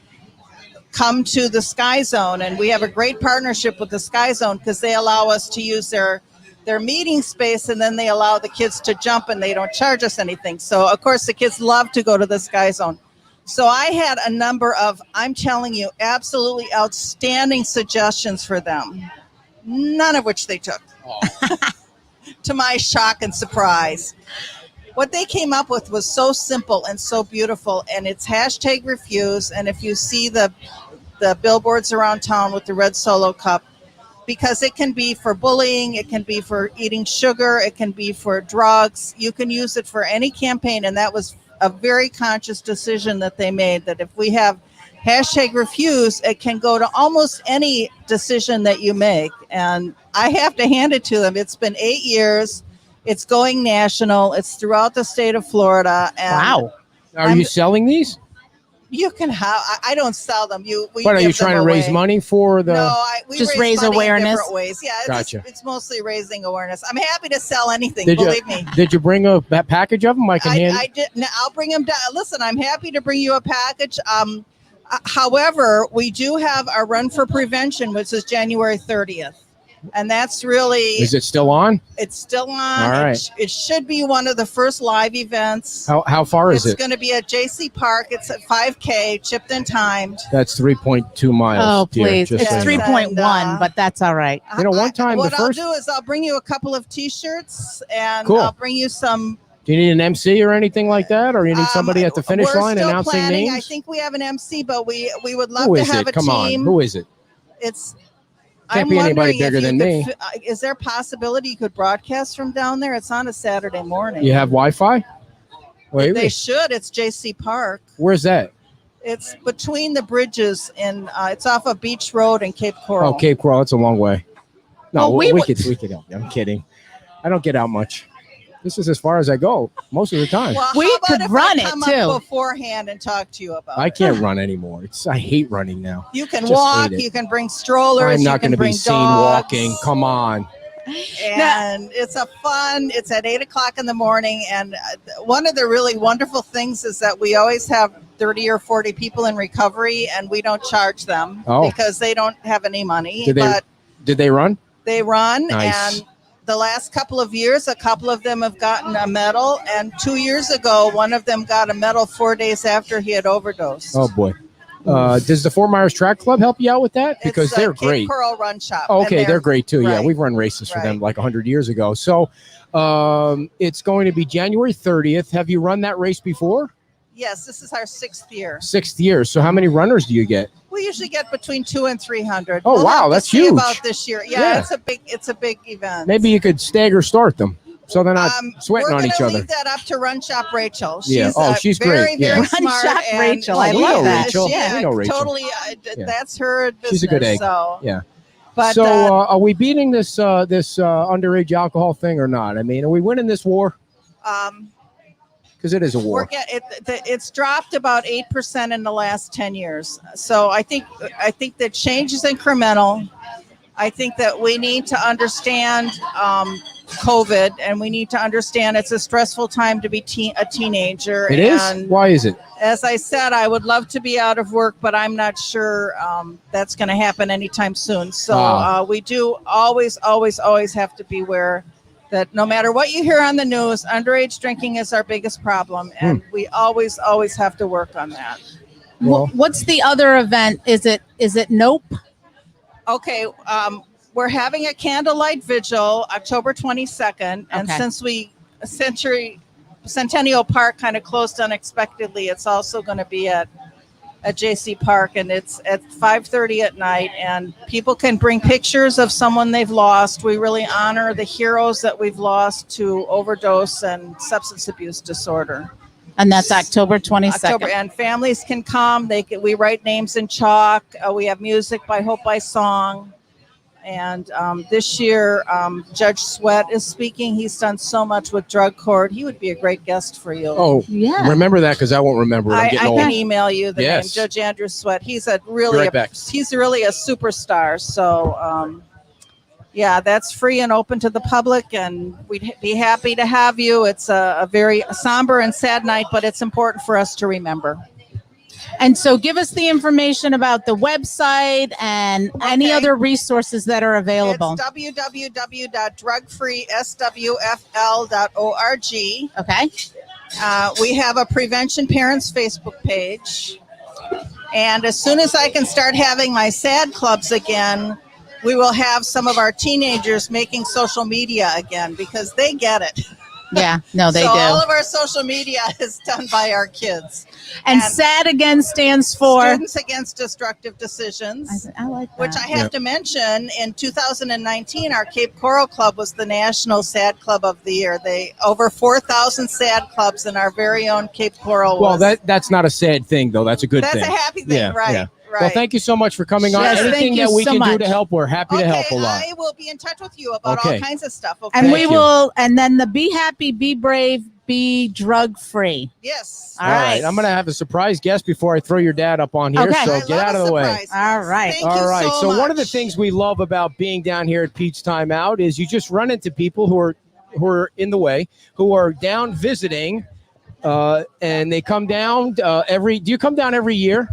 come to the Sky Zone, and we have a great partnership with the Sky Zone because they allow us to use their meeting space, and then they allow the kids to jump, and they don't charge us anything. So, of course, the kids love to go to the Sky Zone. So I had a number of, I'm telling you, absolutely outstanding suggestions for them, none of which they took, to my shock and surprise. What they came up with was so simple and so beautiful, and it's hashtag refuse. And if you see the billboards around town with the red Solo cup, because it can be for bullying, it can be for eating sugar, it can be for drugs. You can use it for any campaign, and that was a very conscious decision that they made, that if we have hashtag refuse, it can go to almost any decision that you make. And I have to hand it to them. It's been 8 years. It's going national. It's throughout the state of Florida. And wow. Are you selling these? You can have. I don't sell them. What are you trying to raise money for? We just raise awareness. In different ways. Yeah, gotcha. It's mostly raising awareness. I'm happy to sell anything. Believe me. Did you bring a package of them? I did. I'll bring them down. Listen, I'm happy to bring you a package. However, we do have our Run for Prevention, which is January 30th. And that's really... Is it still on? It's still on. All right. It should be one of the first live events. How far is it? It's going to be at JC Park. It's at 5K, chipped and timed. That's 3.2 miles. Oh, please. Dear, it's 3.1, but that's all right. One time I'll do is I'll bring you a couple of T-shirts, and cool. I'll bring you some... Do you need an MC or anything like that? Or you need somebody at the finish line announcing names? I think we have an MC, but we would love to have a team. Come on. Who is it? Can't be anybody bigger than me. Is there a possibility you could broadcast from down there? It's on a Saturday morning. You have Wi-Fi? They should. It's JC Park. Where's that? It's between the bridges, and it's off of Beach Road and Cape Coral. Oh, Cape Coral. It's a long way. No, well, we could help you. I'm kidding. I don't get out much. This is as far as I go most of the time. Well, we could run it too beforehand and talk to you about it. I can't run anymore. I hate running now. You can walk. You can bring strollers. I'm not going to be seen walking. Come on. And it's it's at 8:00 in the morning. And one of the really wonderful things is that we always have 30 or 40 people in recovery, and we don't charge them because they don't have any money. Did they run? They run. Nice. And the last couple of years, a couple of them have gotten a medal. And 2 years ago, one of them got a medal 4 days after he had overdosed. Oh, boy. Does the Fort Myers Track Club help you out with that? Because they're great. Cape Coral Run Shop. Oh, okay, they're great too. Right. Yeah, we've run races for them like 100 years ago. So it's going to be January 30th. Have you run that race before? Yes, this is our 6th year. 6th year. So how many runners do you get? We usually get between 200 and 300. Oh, wow, that's huge. About this year. Yeah, it's a big event. Maybe you could stagger start them so they're not sweating on each other. We're going to leave that up to Run Shop Rachel. She's very, great. Very smart. Run Shop Rachel. I love that. Rachel. Yeah, we know Rachel. Totally. That's her business. She's a good egg. So. Yeah. But, are we beating this underage alcohol thing or not? I mean, are we winning this war? Because it is a war. It's dropped about 8% in the last 10 years. So I think that change is incremental. I think that we need to understand COVID, and we need to understand it's a stressful time to be a teenager. It is? Why is it? As I said, I would love to be out of work, but I'm not sure that's going to happen anytime soon. So we do always have to be aware that no matter what you hear on the news, underage drinking is our biggest problem, and we always have to work on that. Well, what's the other event? Is it Nope? Okay, we're having a candlelight vigil October 22nd, and since we Centennial Park kind of closed unexpectedly. It's also going to be at JC Park, and it's at 5:30 at night, and people can bring pictures of someone they've lost. We really honor the heroes that we've lost to overdose and substance abuse disorder. And that's October 22nd. And families can come. We write names in chalk. We have music by Hope by Song. And this year, Judge Sweat is speaking. He's done so much with drug court. He would be a great guest for you. Oh, yeah. Remember that, because I won't remember it. I'm I getting old. can email you the name, Yes. Judge Andrew Sweat. He's a he's really a superstar. So, yeah, that's free and open to the public, and we'd be happy to have you. It's a very somber and sad night, but it's important for us to remember. And so give us the information about the website and any other resources that are available. It's www.drugfreeswfl.org. Okay. We have a Prevention Parents Facebook page. And as soon as I can start having my SAD clubs again, we will have some of our teenagers making social media again, because they get it. Yeah, no, they so do. All of our social media is done by our kids. And SAD again stands for Students Against Destructive Decisions. I like that. Which I have to mention, in 2019, our Cape Coral Club was the National SAD Club of the Year. Over 4,000 SAD clubs in our very own Cape Coral. Well, that's not a sad thing, though. That's a good thing. That's a happy thing, right? Yeah. Right. Well, thank you so much for coming on. Yes, Anything thank you that we so can do much. to help, we're happy to help a lot. I will be in touch with you about Okay. all kinds of stuff. Okay? And Thank we you. will, and then the Be Happy, Be Brave, Be Drug Free. Yes. All right. I'm going to have a surprise guest before I throw your dad up on here. Okay. So I get love out a of the way. surprise. All right. Thank All you right. so So one of the much. things we love about being down here at Pete's Time Out is you just run into people who are in the way, who are down visiting, and they come down do you come down every year?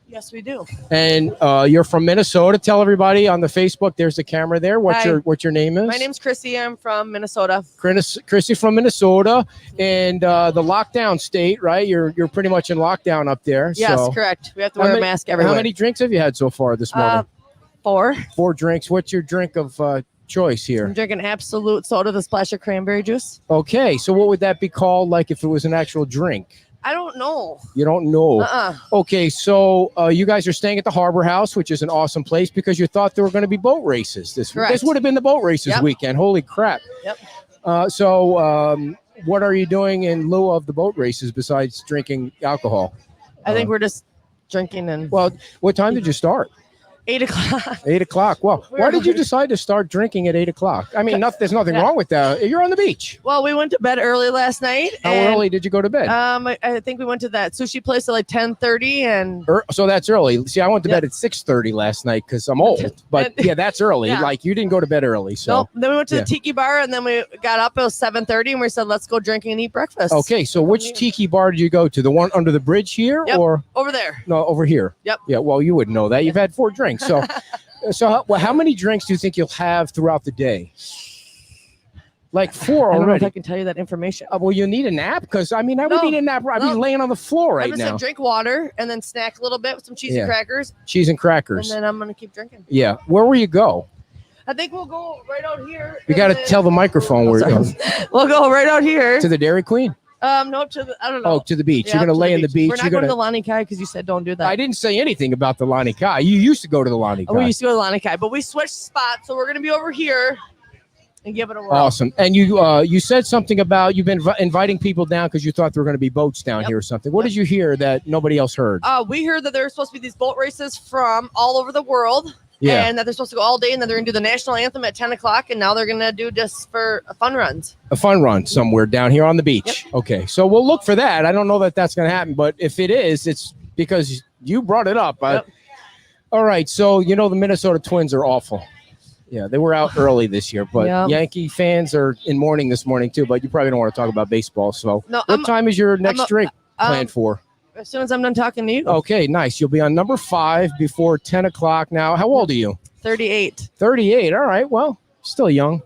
Yes, we do. And you're from Minnesota. Tell everybody on the Facebook. There's the camera there. What Hi. your name is? My name's Chrissy. I'm from Minnesota. Chrissy from Minnesota, and the lockdown state, right? You're pretty much in lockdown up there. Yes, so. correct. We have to How wear many- a mask everywhere. How many drinks have you had so far this morning? 4. 4 drinks. What's your drink of choice I'm here? drinking Absolute Soda with a splash of cranberry juice. Okay, so what would that be called? Like if it was an actual drink? I don't know. You don't know. Uh-uh. Okay, so you guys are staying at the Harbor House, which is an awesome place because you thought there were going to be boat races this week. Correct. This would have been the boat races Yep. weekend. Holy crap! Yep. So what are you doing in lieu of the boat races besides drinking alcohol? I think we're just drinking and Well, what time did you start? 8 o'clock. 8 o'clock. Well, We're why did you hungry. decide to start drinking at 8 o'clock? I mean, there's nothing wrong with that. You're on the beach. Well, we went to bed early last night. How and, early did you go to bed? I think we went to that sushi place at like 10:30, and So that's early. See, I went to bed at 6:30 last night because I'm old. But yeah, that's early. Yeah. Like you didn't go to bed early. So nope. Then we went to yeah. the tiki bar, and then we got up. It was 7:30, and we said, "Let's go drinking and eat breakfast." okay. So which tiki bar did you go to? The one under the bridge here, Yep. or Over there. no, over here? Yep. Yeah. Well, you wouldn't know that. You've had 4 drinks. So, how many drinks do you think you'll have throughout the day? Like 4 I don't know if already. I can tell you that information. Well, you need a nap because I mean, I would No, need a nap. I'd be no. laying on the floor I right just now. said drink water and then snack a little bit with some cheese Yeah. and crackers, Cheese and and crackers. then I'm gonna keep drinking. Yeah. Where will you go? I think we'll go right out here. You and got to then- tell the microphone where you're going. We'll go right out here. To the Dairy Queen. No, to the I don't know. Oh, to the beach. Yeah, You're going to to lay in the beach. We're not You're going going to the Lani Kai because you said don't do that. I didn't say anything about the Lani Kai. You used to go to the Lani Kai. We used to go to the Lani Kai, but we switched spots, so we're going to be over here and give it a whirl. Awesome. And you said something about you've been inviting people down because you thought there were going to be boats down Yep. here or something. What did you hear that nobody else heard? We heard that there were supposed to be these boat races from all over the world. Yeah. And that they're supposed to go all day, and then they're going to do the national anthem at 10 o'clock, and now they're going to do just for fun runs. A fun run somewhere down here on the beach. Okay. So we'll look for that. I don't know that that's going to happen, but if it is, it's because you brought it up. Yep. All right. So, the Minnesota Twins are awful. Yeah, they were out early this year, but Yeah. Yankee fans are in mourning this morning too, but you probably don't want to talk about baseball. So No, what time is your next I'm a- drink planned for? As soon as I'm done talking to you. Okay, nice. You'll be on number 5 before 10 o'clock. Now, how old are you? 38. 38. All right. Well, still young.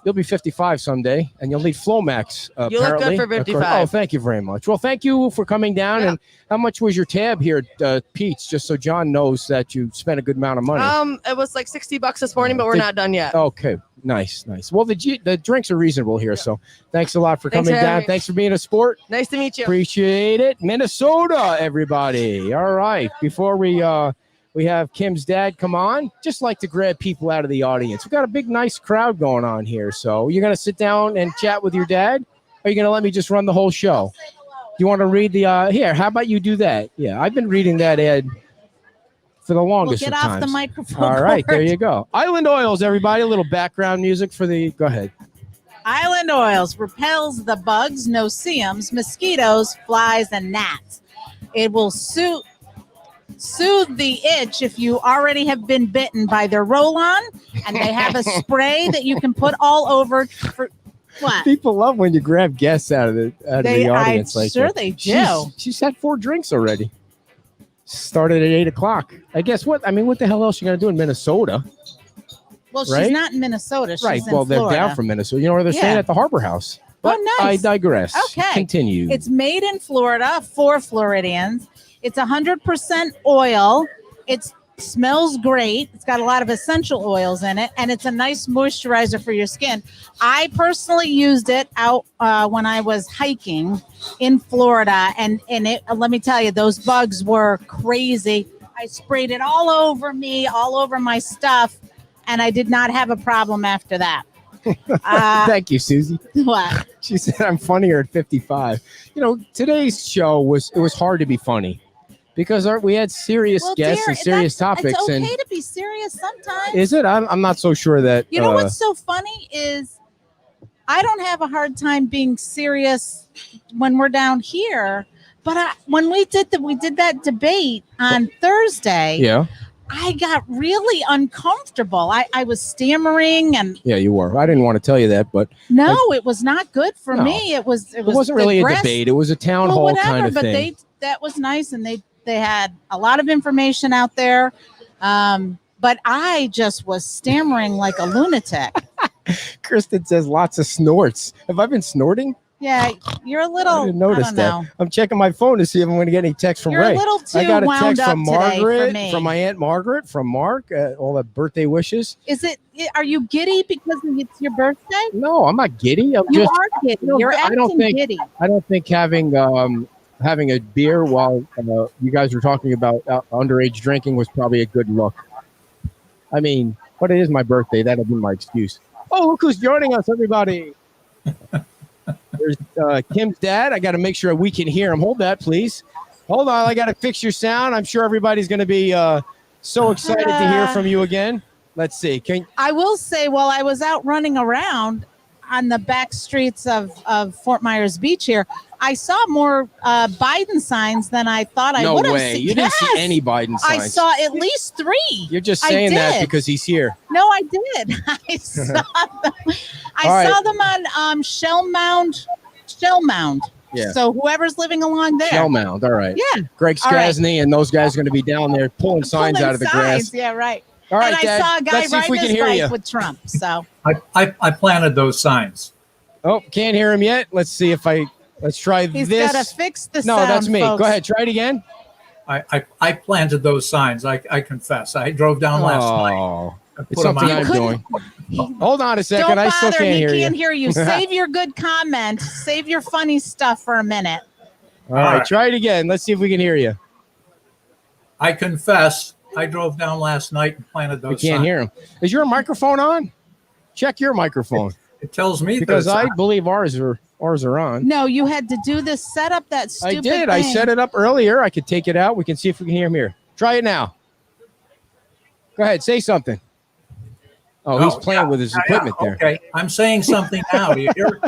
You'll be 55 someday, and you'll need Flomax. You look good for 55. Oh, thank you very much. Well, thank you for coming down. Yeah. And how much was your tab here at Pete's, just so John knows that you spent a good amount of money? It was like $60 this morning, but we're not done yet. Okay, nice. Well, the drinks are reasonable here, so thanks a lot for Thanks coming for down. having me. Thanks for being a sport. Nice to meet you. Appreciate it. Minnesota, everybody. All right. Before we have Kim's dad come on, just like to grab people out of the audience. We've got a big, nice crowd going on here. So you're going to sit down and chat with your dad? Or are you going to let me just run the whole show? You want to read the, here, how about you do that? Yeah, I've been reading that, Ed, for the longest Get of off times. the microphone. All right, there cord. you go. Island Oils, everybody. A little background music for the, go ahead. Island Oils repels the bugs, no-see-ums, mosquitoes, flies, and gnats. It will soothe the itch if you already have been bitten by their roll-on, and they have a spray that you can put all over. For what? People love when you grab guests out of the audience. I'm like sure that. they do. She's had 4 drinks already. Started at 8 o'clock. I guess what? I mean, what the hell else are you gonna do in Minnesota? Well, she's right? not in Minnesota. She's Right. in Well, they're Florida. down from Minnesota. You know where they're staying Yeah. at the Harbor House. But nice. I digress. Okay. Continue. It's made in Florida for Floridians. It's 100% oil. It smells great. It's got a lot of essential oils in it, and it's a nice moisturizer for your skin. I personally used it out when I was hiking in Florida, and it. Let me tell you, those bugs were crazy. I sprayed it all over me, all over my stuff, and I did not have a problem after that. Thank you, Susie. What? She said I'm funnier at 55. You know, today's show was hard to be funny because we had serious guests dear, and serious topics. It's okay and to be serious sometimes. is it? I'm not so sure that. You know what's so funny is I don't have a hard time being serious when we're down here, but when we did that debate on Thursday, Yeah. I got really uncomfortable. I was stammering and Yeah, you were. I didn't want to tell you that, but no, it was not good for No. me. It wasn't really a debate. It was a town hall kind of but thing. that was nice, and they had a lot of information out there. But I just was stammering like a lunatic. Kristen says lots of snorts. Have I been snorting? Yeah, you're a I little. didn't notice I don't that. know. I'm checking my phone to see if I'm going to get any text from You're Ray. a little too I got a wound text up from today for Margaret, me. from my Aunt Margaret, from Mark, all the birthday wishes. Is it? Are you giddy because it's your birthday? No, I'm not giddy. I'm You just. are giddy. No, You're I acting don't think- giddy. I don't think having a beer while you guys were talking about underage drinking was probably a good look. I mean, but it is my birthday. That'll be my excuse. Oh, look who's joining us, everybody. There's Kim's dad. I got to make sure we can hear him. Hold that, please. Hold on. I got to fix your sound. I'm sure everybody's going to be so excited to hear from you again. Let's see. I will say, while I was out running around on the back streets of Fort Myers Beach here, I saw more Biden signs than I thought I No would have way. seen. You didn't see Yes! any Biden signs. I saw at least 3. You're just I saying that did. because he's here. No, I did. I saw them. All right. Saw them on Shell Mound. Yeah. So whoever's living along there. Shell Mound. All right. Yeah. Greg All right. Skasny and those guys are going to be down there pulling signs Pulling out of the signs. grass. Yeah, right. All right, and I Dad. saw a guy Let's see if we riding can his hear bike you. with Trump. So I planted those signs. Oh, can't hear him yet. Let's see if let's try he's this. got to fix the No, sound. that's me. folks. Go ahead. Try it again. I planted those signs. I confess. I drove down last night. Oh, I it's put 'em something on. I'm doing. Hold on a second. Don't I still bother. can't He hear can't you. hear you. Save your good comment. Save your funny stuff for a minute. All right, All right. try it again. Let's see if we can hear you. I confess. I drove down last night and planted We those can't signs. hear him. Is your microphone on? Check your microphone It tells me because that I it's on. believe ours are on. No, you had to do this. Set up that I stupid did. I thing. set it up earlier. I could take it out. We can see if we can hear him here. Try it now. Go ahead. Say something. Oh, he's playing with his equipment there. Okay, I'm saying something now. Do you hear?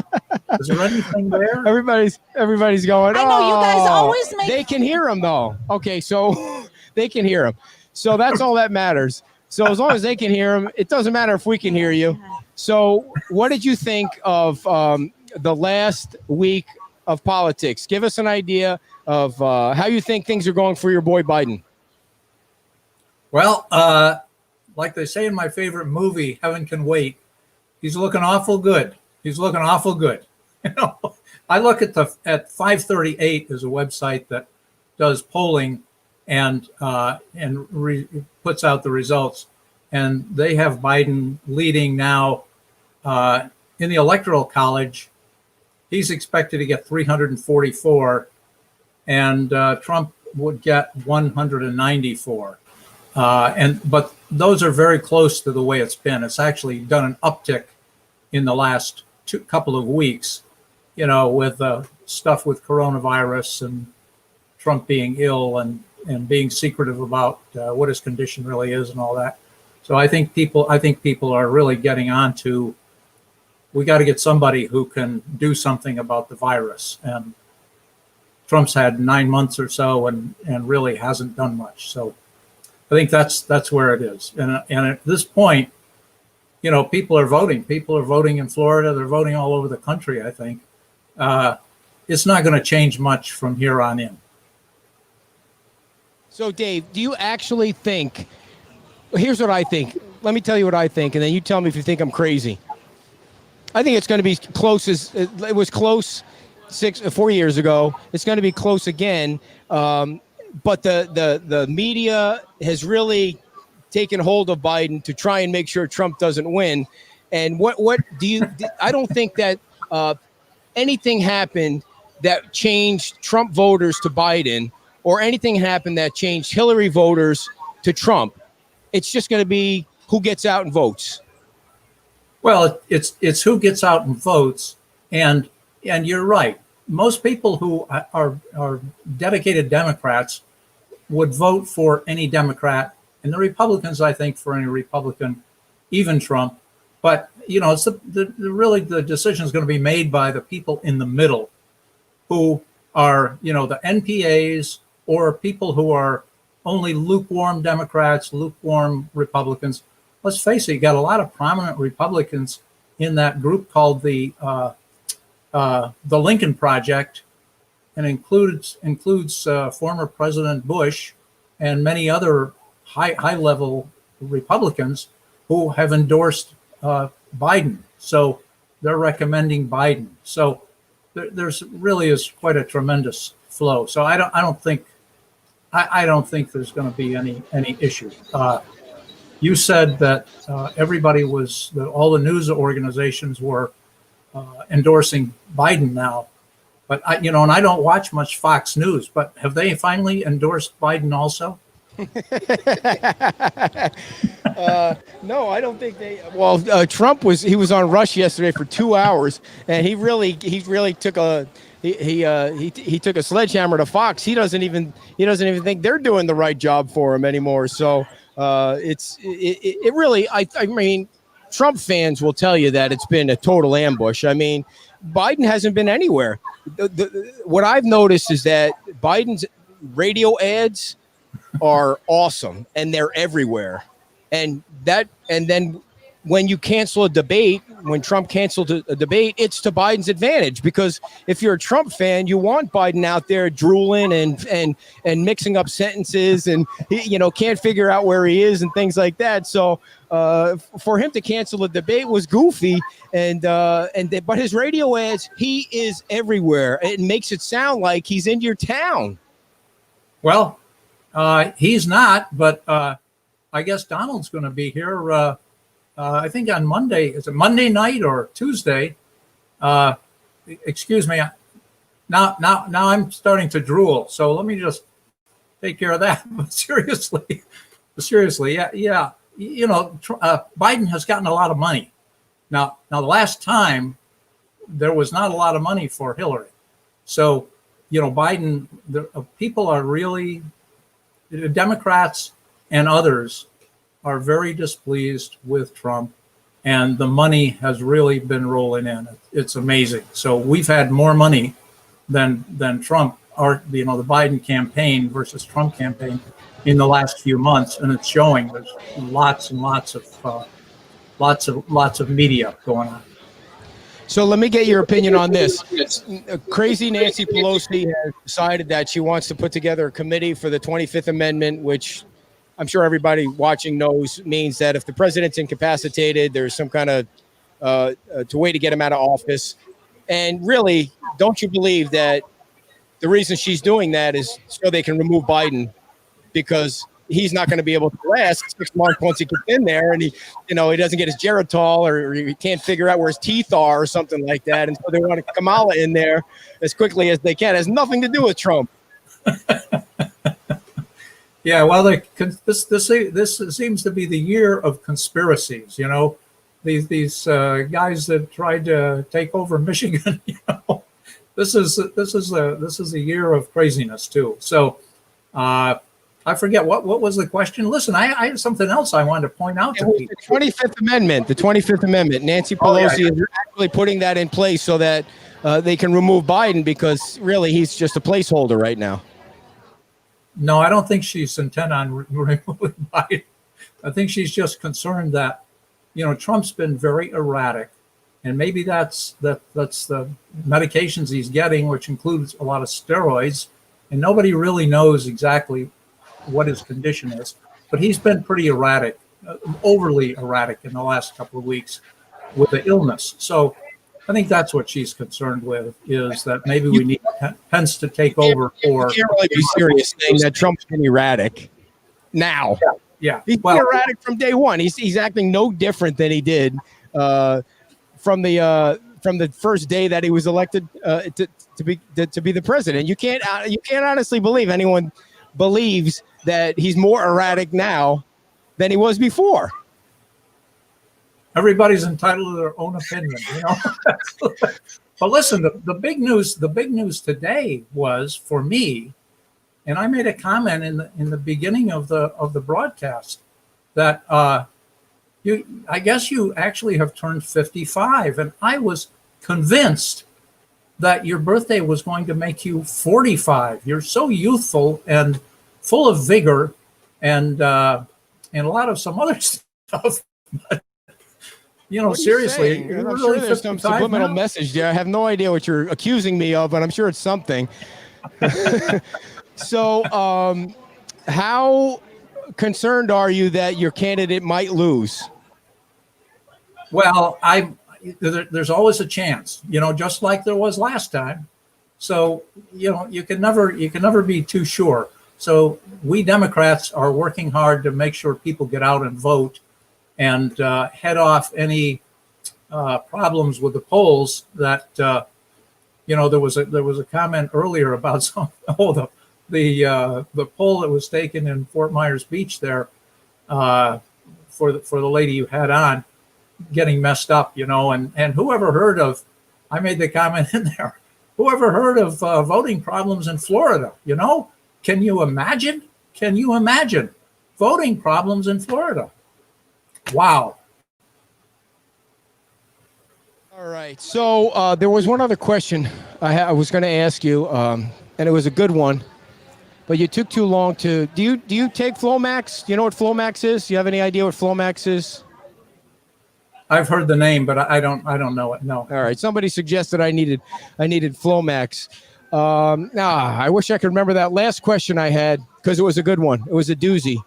Is there anything there? Everybody's going. I know, you guys "Oh." always make- They can hear him though. Okay, so they can hear him. So that's all that matters. So as long as they can hear him, it doesn't matter if we can hear you. So what did you think of the last week of politics? Give us an idea of how you think things are going for your boy Biden. Well, like they say in my favorite movie, Heaven Can Wait, He's looking awful good. He's looking awful good. You know, I look at 538 is a website that does polling and puts out the results, and they have Biden leading now in the Electoral College. He's expected to get 344, and Trump would get 194. But those are very close to the way it's been. It's actually done an uptick in the last couple of weeks, you know, with stuff with coronavirus and Trump being ill and being secretive about what his condition really is and all that. So I think people are really getting on to, we got to get somebody who can do something about the virus. And Trump's had 9 months or so and really hasn't done much. So I think that's where it is. And at this point, you know, people are voting. People are voting in Florida. They're voting all over the country, I think. It's not going to change much from here on in. So, Dave, do you actually think, here's what I think. Let me tell you what I think, and then you tell me if you think I'm crazy. I think it's going to be close as it was close 4 years ago. It's going to be close again. But the media has really taken hold of Biden to try and make sure Trump doesn't win. And what do you? I don't think that anything happened that changed Trump voters to Biden, or anything happened that changed Hillary voters to Trump. It's just going to be who gets out and votes. Well, it's who gets out and votes, and you're right. Most people who are dedicated Democrats would vote for any Democrat, and the Republicans, I think, for any Republican, even Trump. But you know, it's really the decision is going to be made by the people in the middle, who are, you know, the NPAs or people who are only lukewarm Democrats, lukewarm Republicans. Let's face it, you got a lot of prominent Republicans in that group called the Lincoln Project, and includes former President Bush and many other high level Republicans who have endorsed Biden. So they're recommending Biden. So there's really is quite a tremendous flow. So I don't think there's going to be any issue. You said that everybody was, all the news organizations were endorsing Biden now, but and I don't watch much Fox News, but have they finally endorsed Biden also? No, I don't think they. Well, Trump was on Rush yesterday for 2 hours, and he really took a he took a sledgehammer to Fox. He doesn't even think they're doing the right job for him anymore. So it really, I mean, Trump fans will tell you that it's been a total ambush. I mean, Biden hasn't been anywhere. What I've noticed is that Biden's radio ads are awesome, and they're everywhere. And then when you cancel a debate, when Trump canceled a debate, it's to Biden's advantage, because if you're a Trump fan, you want Biden out there drooling and mixing up sentences, and he, can't figure out where he is and things like that. So for him to cancel a debate was goofy, but his radio ads, he is everywhere. It makes it sound like he's in your town. Well, he's not, but I guess Donald's going to be here. I think on Monday. Is it Monday night or Tuesday? Excuse me. Now I'm starting to drool. So let me just take care of that. But seriously, yeah. Biden has gotten a lot of money. Now the last time there was not a lot of money for Hillary. So Biden. People are really, the Democrats and others are very displeased with Trump, and the money has really been rolling in. It's amazing. So we've had more money than Trump, or the Biden campaign versus Trump campaign in the last few months, and it's showing. There's lots and lots of media going on. So let me get your opinion on this. Crazy Nancy Pelosi has decided that she wants to put together a committee for the 25th Amendment, which I'm sure everybody watching knows means that if the president's incapacitated, there's some kind of way to get him out of office. And really, don't you believe that the reason she's doing that is so they can remove Biden, because he's not going to be able to last 6 months once he gets in there, and he doesn't get his Geritol, or he can't figure out where his teeth are or something like that. And so they want Kamala in there as quickly as they can. It has nothing to do with Trump. Yeah, well, this seems to be the year of conspiracies. These guys that tried to take over Michigan. This is a year of craziness too. So. I forget what was the question. Listen, I had something else I wanted to point out to people. The 25th Amendment. The 25th Amendment. Nancy Pelosi is actually putting that in place so that they can remove Biden, because really he's just a placeholder right now. No, I don't think she's intent on removing Biden. I think she's just concerned that, Trump's been very erratic, and maybe that's the medications he's getting, which includes a lot of steroids, and nobody really knows exactly what his condition is, but he's been pretty erratic, overly erratic in the last couple of weeks with the illness. So I think that's what she's concerned with, is that maybe we need Pence to take over for. You can't really be serious saying that Trump's been erratic now. Yeah. He's been erratic from day one. He's acting no different than he did from the first day that he was elected to be the president. You can't honestly believe anyone believes that he's more erratic now than he was before. Everybody's entitled to their own opinion, But listen, the big news today was, for me, and I made a comment in the beginning of the broadcast, that I guess you actually have turned 55, and I was convinced that your birthday was going to make you 45. You're so youthful and full of vigor, and a lot of some other stuff. But, seriously, I'm really sure there's some subliminal message there. I have no idea what you're accusing me of, but I'm sure it's something. So, how concerned are you that your candidate might lose? Well, there's always a chance, just like there was last time. So, you can never be too sure. So we Democrats are working hard to make sure people get out and vote, and head off any problems with the polls. That there was a comment earlier about the poll that was taken in Fort Myers Beach there for the lady you had on, getting messed up, and whoever heard of, I made the comment in there, whoever heard of voting problems in Florida, Can you imagine? Voting problems in Florida? Wow. All right. So there was one other question I was going to ask you, and it was a good one, but you took too long to. Do you take Flomax? Do you know what Flomax is? Do you have any idea what Flomax is? I've heard the name, but I don't know it. No. All right. Somebody suggested I needed Flomax. I wish I could remember that last question I had, because it was a good one. It was a doozy.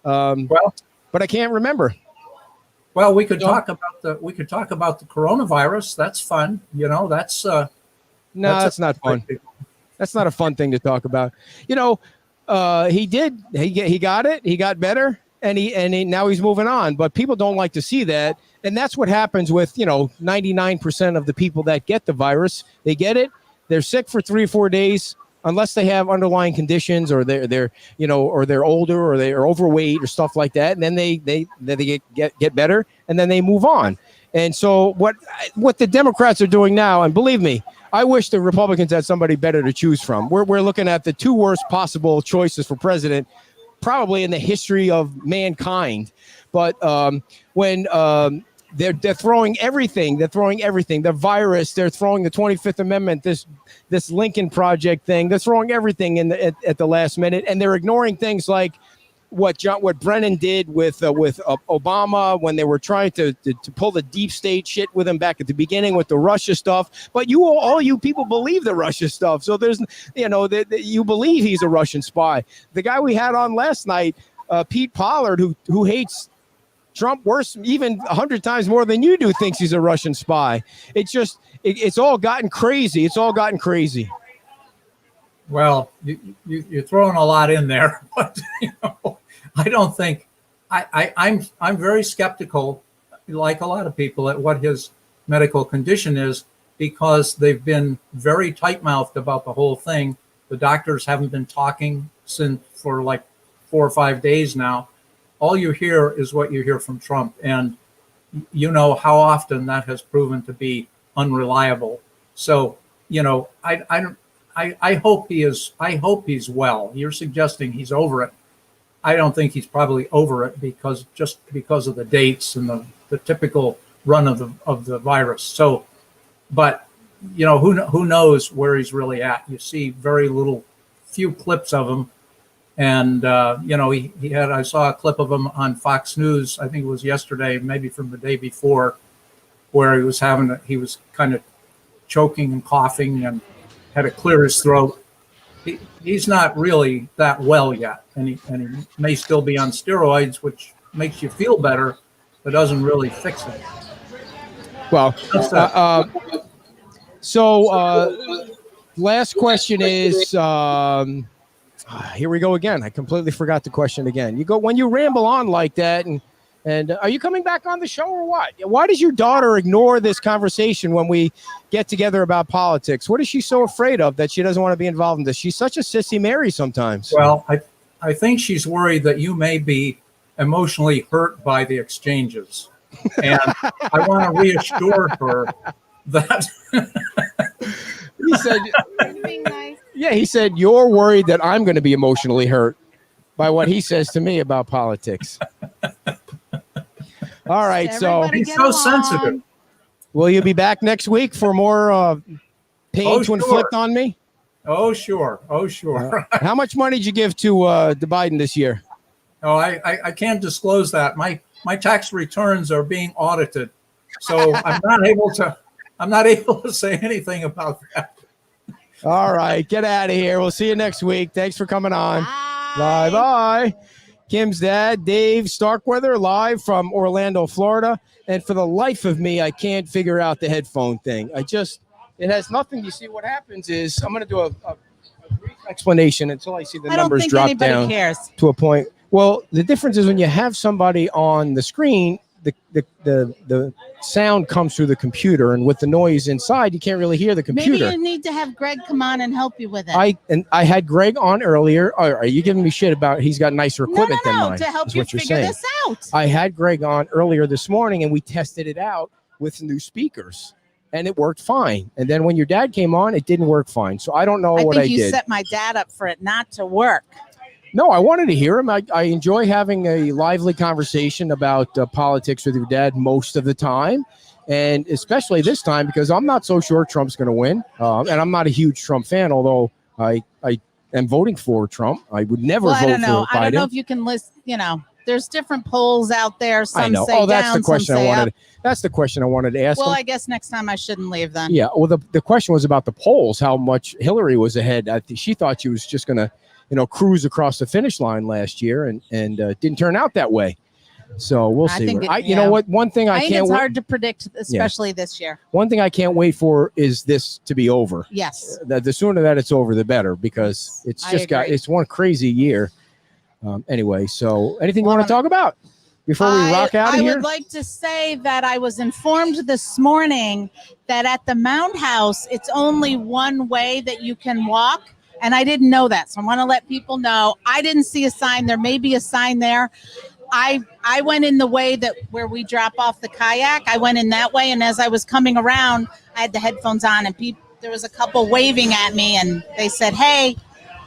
But I can't remember. Well, we could talk about the coronavirus. That's fun. That's that's not fun. That's not a fun thing to talk about. He got it. He got better, and he now he's moving on. But people don't like to see that, and that's what happens with 99% of the people that get the virus. They get it. They're sick for 3 or 4 days, unless they have underlying conditions, or they're older, or they are overweight or stuff like that. And then they get better, and then they move on. And so what the Democrats are doing now, and believe me, I wish the Republicans had somebody better to choose from. We're looking at the 2 worst possible choices for president, probably in the history of mankind. But when they're throwing everything. They're throwing everything. The virus. They're throwing the 25th Amendment. This Lincoln Project thing. They're throwing everything at the last minute, and they're ignoring things like what Brennan did with Obama when they were trying to pull the deep state shit with him back at the beginning with the Russia stuff. But all you people believe the Russia stuff. So there's you believe he's a Russian spy. The guy we had on last night, Pete Pollard, who hates Trump, worse, even 100 times more than you do, thinks he's a Russian spy. It's all gotten crazy. It's all gotten crazy. Well, you're throwing a lot in there, but I don't think I'm very skeptical, like a lot of people, at what his medical condition is, because they've been very tight-mouthed about the whole thing. The doctors haven't been talking for like 4 or 5 days now. All you hear is what you hear from Trump, and you know how often that has proven to be unreliable. So, I hope he is. I hope he's well. You're suggesting he's over it. I don't think he's probably over it because of the dates and the typical run of the virus. So, but who knows where he's really at? You see very few clips of him, and he had. I saw a clip of him on Fox News. I think it was yesterday, maybe from the day before, where he was kind of choking and coughing and had to clear his throat. He's not really that well yet, and he may still be on steroids, which makes you feel better, but doesn't really fix it. Well, last question is, here we go again. I completely forgot the question again. When you ramble on like that, and are you coming back on the show or what? Why does your daughter ignore this conversation when we get together about politics? What is she so afraid of that she doesn't want to be involved in this? She's such a sissy Mary sometimes. Well, I think she's worried that you may be emotionally hurt by the exchanges. And I want to reassure her that he said, he said, you're worried that I'm going to be emotionally hurt by what he says to me about politics. All right, so he's so sensitive. Will you be back next week for more pain to inflict on me? Oh, sure. How much money did you give to Biden this year? Oh, I can't disclose that. My tax returns are being audited, so I'm not able to say anything about that. All right, get out of here. We'll see you next week. Thanks for coming on. Bye. Kim's dad, Dave Starkweather, live from Orlando, Florida. And for the life of me, I can't figure out the headphone thing. It has nothing. You see, what happens is I'm going to do a brief explanation until I see the numbers drop down to a point. Well, the difference is when you have somebody on the screen, the sound comes through the computer, and with the noise inside, you can't really hear the computer. Maybe you need to have Greg come on and help you with it. I had Greg on earlier. Are you giving me shit about he's got nicer equipment than mine? To help you figure this out. I had Greg on earlier this morning, and we tested it out with new speakers, and it worked fine. And then when your dad came on, it didn't work fine. So I don't know what I did. I think you set my dad up for it not to work. No, I wanted to hear him. I enjoy having a lively conversation about politics with your dad most of the time, and especially this time because I'm not so sure Trump's going to win, and I'm not a huge Trump fan, although I am voting for Trump. I would never vote for Biden. I don't know if you can list, there's different polls out there. Some I know. Say that's down, the question some say I wanted. Up. That's the question I wanted to ask. Well, him. I guess next time I shouldn't leave then. Yeah. Well, the question was about the polls. How much Hillary was ahead. She thought she was just going to, cruise across the finish line last year, and didn't turn out that way. So we'll see. You know what? One thing I think can't. It's hard to predict, especially this year. One thing I can't wait for is this to be over. Yes. The sooner that it's over, the better, because it's it's one crazy year. Anyway, so anything you want to talk about before we rock out of here? I would like to say that I was informed this morning that at the Mound House, it's only one way that you can walk. And I didn't know that. So I want to let people know. I didn't see a sign. There may be a sign there. I went in the way where we drop off the kayak. I went in that way. And as I was coming around, I had the headphones on, and there was a couple waving at me, and they said, "Hey,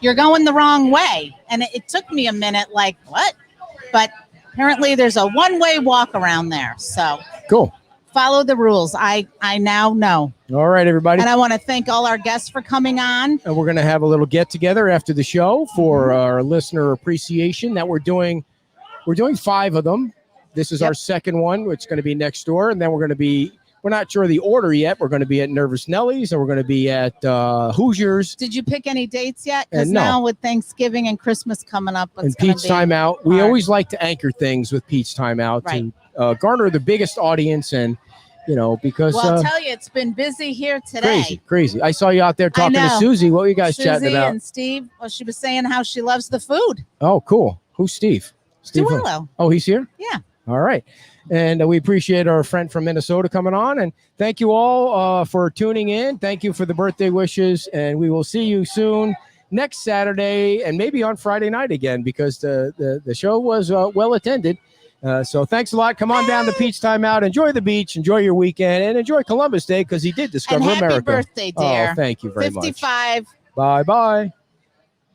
you're going the wrong way." And it took me a minute, like, what? But apparently there's a one-way walk around there. So cool. Follow the rules. I now know. All right, everybody. And I want to thank all our guests for coming on. And we're going to have a little get together after the show for our listener appreciation that we're doing. We're doing 5 of them. This is our second one, which is going to be next door. And then we're going to be We're not sure the order yet. We're going to be at Nervous Nellies, and we're going to be at Hoosiers. Did you pick any dates yet? Because No. now with Thanksgiving and Christmas coming up, And Peach Time Out. We always like to anchor things with Peach Time Out Right. and garner the biggest audience, and because Well, I'll tell you, it's been busy here today. crazy. I saw you out there talking to know. Susie. What were you guys Susie chatting about? and Steve. Well, she was saying how she loves the food. Oh, cool. Who's Steve? Steve who? Duello. Oh, he's here? Yeah. All right. And we appreciate our friend from Minnesota coming on. And thank you all for tuning in. Thank you for the birthday wishes. And we will see you soon next Saturday and maybe on Friday night again, because the show was well attended. So thanks a lot. Come on down to Peach Time Out. Enjoy the beach. Enjoy your weekend. And enjoy Columbus Day, because he did discover And happy America. birthday, dear. Oh, thank you very much. 55. Bye-bye.